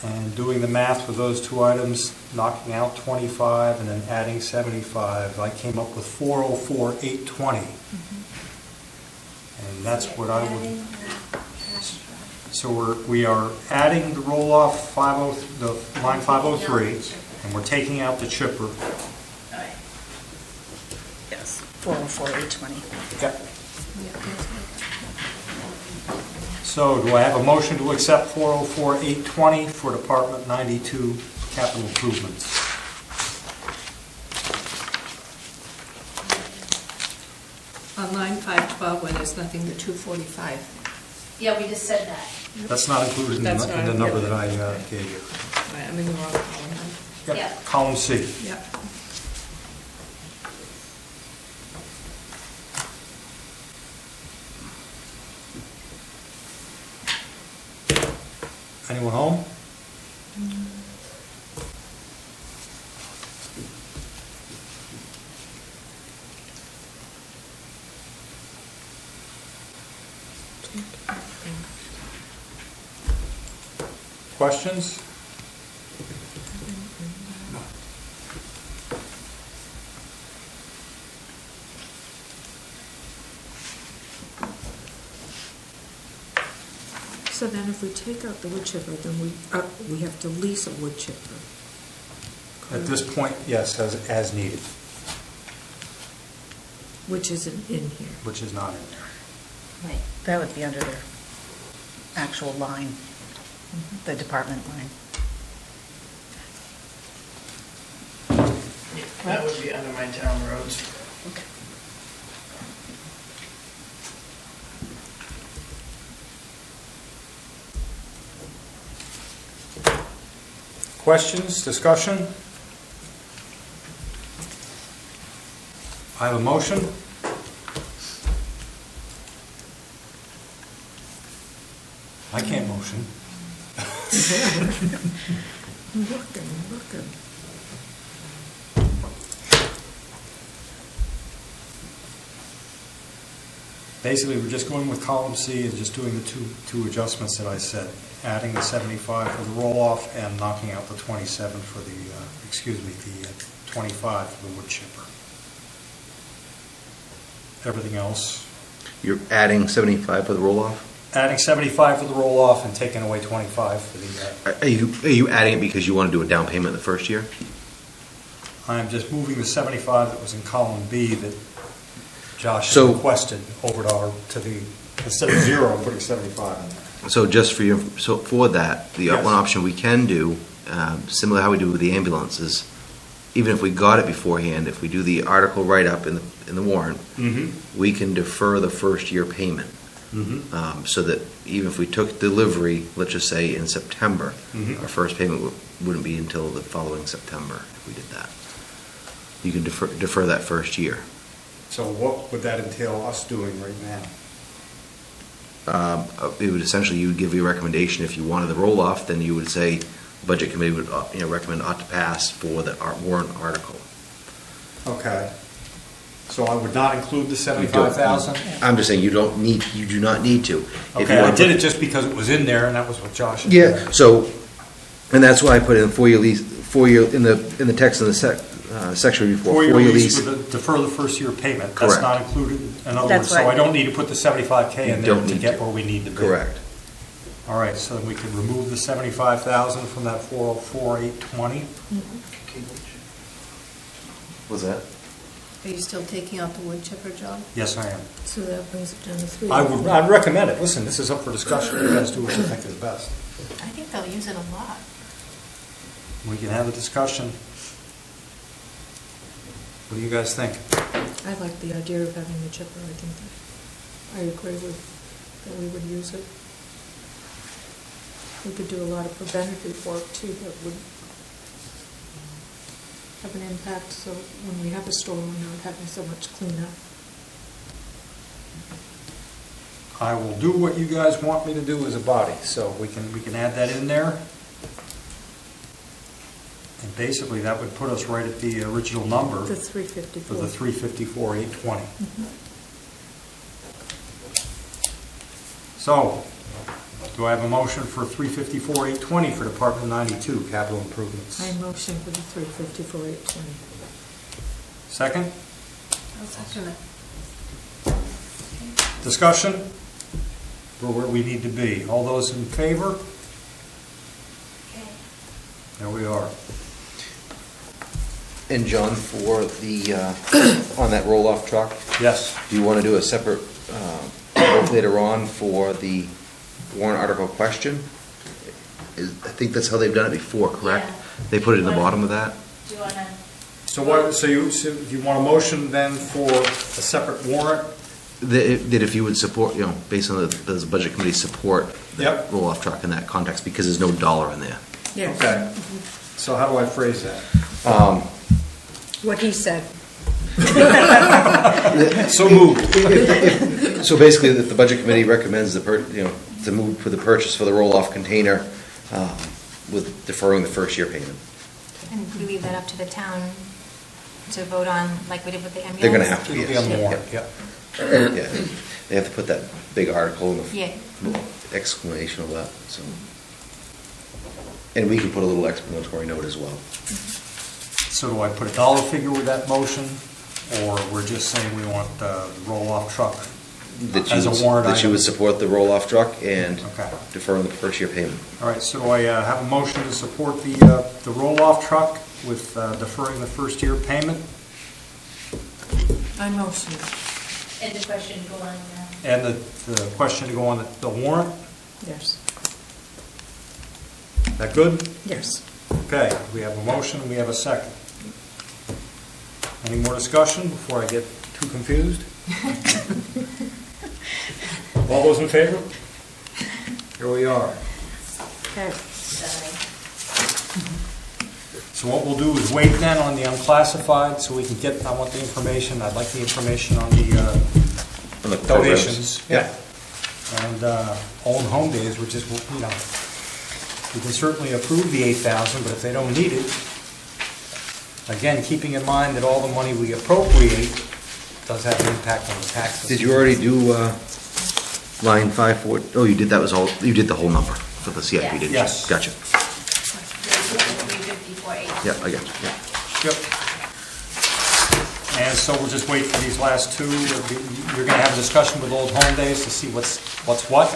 And doing the math for those two items, knocking out 25 and then adding 75, I came up with 404,820. And that's what I would. So we are adding the roll-off the line 503, and we're taking out the chipper. Yes, 404,820. Yep. So do I have a motion to accept 404,820 for Department 92 capital improvements? On line 512, where there's nothing to 245. Yeah, we just said that. That's not included in That's the not- number yeah. that I gave you. Right, I'm in the wrong column. Yep, Yeah. column C. Yep. Anyone home? Questions? So then if we take out the wood chipper, then we have to lease a wood chipper. At this point, yes, as needed, Which isn't in here. which is not in there. Right, that would be under their actual line, the department line. That would be under my town roads. Questions, discussion? I have a motion. I can't motion. Looking. Basically, we're just going with column C and just doing the two adjustments that I said, adding the 75 for the roll-off and knocking out the 27 for the, the 25 for the wood chipper. Everything else, You're adding 75 for the roll-off? adding 75 for the roll-off and taking away 25 for the, Are you adding it because you want to do a down payment the first year? I'm just moving the 75 that was in column B that Josh So- requested over to the, instead of 0, I'm putting 75 in there. So just for your, so for that, the Yes. one option we can do, similar to how we do with the ambulances, even if we got it beforehand, if we do the article write-up in the warrant, we can defer the first year payment. So that even if we took delivery, let's just say in September, our first payment wouldn't be until the following September if we did that. You can defer that first year. So what would that entail us doing right now? It would essentially, you would give your recommendation. If you wanted the roll-off, then you would say, Budget Committee would, recommend ought to pass for the warrant article. Okay. So I would not include the You don't- 75,000? I'm just saying, you do not need to. If you Okay, I want to did put- it just because it was in there and that was what Josh had Yeah, said. so, and that's why I put in four-year lease, in the text in the section before, Four-year four-year lease lease. with the defer the first year payment. Correct. That's not included. In other That's words, so I right. don't need to put the 75K in You there don't to need get to. where we need to be. Correct. All right, so then we can remove the 75,000 from that 404,820. What's that? Are you still taking out the wood chipper, John? Yes, I am. So that brings it down to 3. I'd recommend it. Listen, this is up for discussion. You guys do what you think is best. I think they'll use it a lot. We can have a discussion. What do you guys think? I like the idea of having the chipper. I think that, I agree with, that we would use it. We could do a lot of preventative work too that would have an impact, so when we have a storm, we're not having so much cleanup. I will do what you guys want me to do as a body, so we can add that in there. And basically, that would put us right at the original number The for 354. the 354,820. So, do I have a motion for 354,820 for Department 92, capital improvements? I motion for the 354,820. Second? I'll second it. Discussion? We're where we need to be. All those in favor? There we are. And John, for the, on that roll-off truck, Yes. do you want to do a separate vote later on for the warrant article question? I think that's how they've done it before, correct? Yeah. They put it in the bottom of that? Do you want to, So you want a motion then for a separate warrant? That if you would support, based on the Budget Committee support that Yep. roll-off truck in that context, because there's no dollar in there. Yes. Okay. So how do I phrase that? What he said. So moved. So basically, that the Budget Committee recommends to move for the purchase for the roll-off container with deferring the first year payment. And we leave that up to the town to vote on, like we did with the ambulance? They're going to have to, It'll be yes. on the warrant, yeah. Yeah, they have to put that big article in the Yeah. explanation of that, so. And we can put a little explanatory note as well. So do I put a dollar figure with that motion, or we're just saying we want the roll-off truck That as a you warrant would, that you item? would support the roll-off truck and Okay. defer the first year payment. All right, so do I have a motion to support the roll-off truck with deferring the first year payment? I motion. and the question go on, And the question to go on the warrant? Yes. That good? Yes. Okay, we have a motion, we have a second. Any more discussion before I get too confused? All those in favor? Here we are. Okay. So what we'll do is wait then on the unclassified, so we can get, I want the information, I'd like the information on the On the programs. donations. Yeah. And own home days, which is, you know, we can certainly approve the 8,000, but if they don't need it, again, keeping in mind that all the money we appropriate does have an impact on the taxes. Did you already do line 540? Oh, you did, that was all, you did the whole number for the CIP, didn't you? Yes. Gotcha. 354.8. Yeah, I got you, yeah. Yep. And so we'll just wait for these last two. You're gonna have a discussion with Old Home Days to see what's what.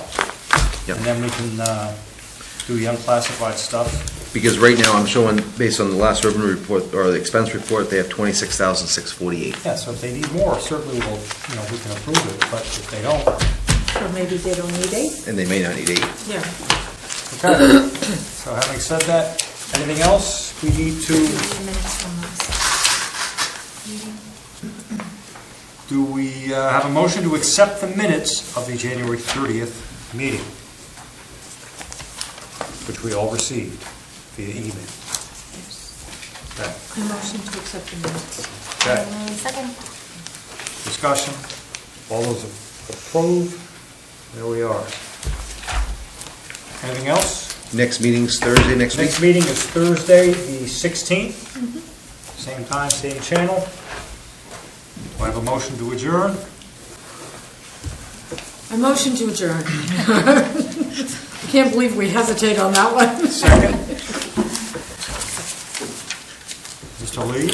Yep. And then we can do the unclassified stuff. Because right now, I'm showing, based on the last revenue report, or the expense report, they have 26,648. Yeah, so if they need more, certainly we'll, you know, we can approve it, but if they don't, Or maybe they don't need 8? And they may not need 8. Yeah. okay. So having said that, anything else we need to, Minutes from last meeting. do we have a motion to accept the minutes of the January 30th meeting, which we all received via email? Okay. I motion to accept the minutes. Okay. Second. Discussion, all those approve, there we are. Anything else? Next meeting's Thursday next week? Next meeting is Thursday, the 16th, same time, same channel. Do I have a motion to adjourn? I motion to adjourn. I can't believe we hesitate on that one. Second. Mr. Lee,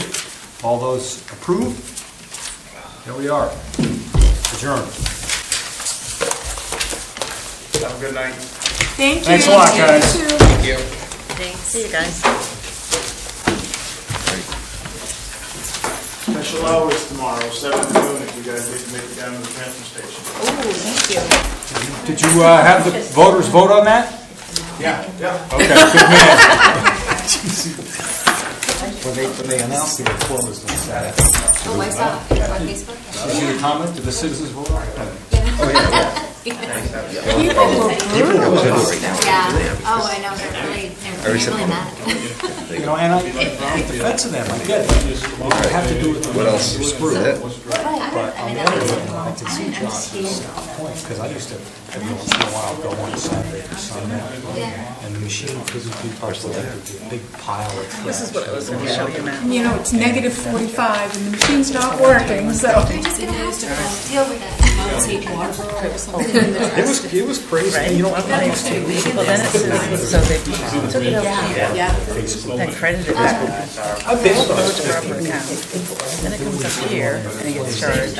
all those approve? There we are, adjourned. Have a good night. Thank you. Thanks a lot, guys. Thank you. Thanks. See you guys. Special hours tomorrow, 7 to noon, if you guys need to make it down to the transfer station. Oh, thank you. Did you have the voters vote on that? Yeah. Okay, good man. When they announced they were closed on Saturday. Oh, I saw it on Facebook. Did you comment, did the citizens vote on it? Oh, yeah, yeah. People were brutal. I was gonna do it right now. Yeah, oh, I know, they're really mad. You know, and I take defense of them, I get it. I have to do it. What else? You're screwed. Is it? But on the other hand, I can see Josh's point, because I used to, every once in a while, go on Saturday or Sunday, and the machine physically parts the big pile of trash. This is what I was going to show you, Matt. You know, it's negative 45 and the machine's not working, so. You're just gonna have to deal with that. It was crazy, Right? you know, Well, then it says, so they took it out here, then credited it back. I've been on Village those. Borough account. Then it comes up here, and it gets charged.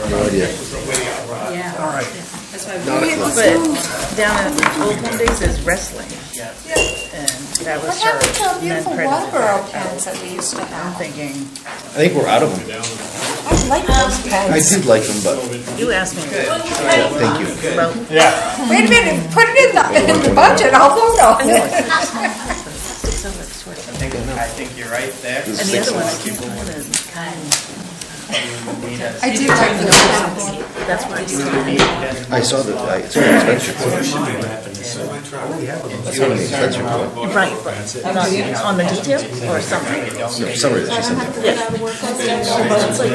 No idea. Yeah. All right. That's why. But down at Old Home Days is wrestling, and that was charged. What happened to our and then beautiful credited Waterboro back. pens that we used to I'm have? thinking, I think we're out of them. I like those I pens. did like them, but you asked me. thank you. Well, Yeah. Wait a minute, put it in the budget, I'll vote on it. I think you're right there. and the other one's keep going and I did like those pens. that's what I do. I saw the, I saw the expense report. I saw the expense report. Right, but not on the detail or summary. No, summary that she sent. Yeah. Well, it's like,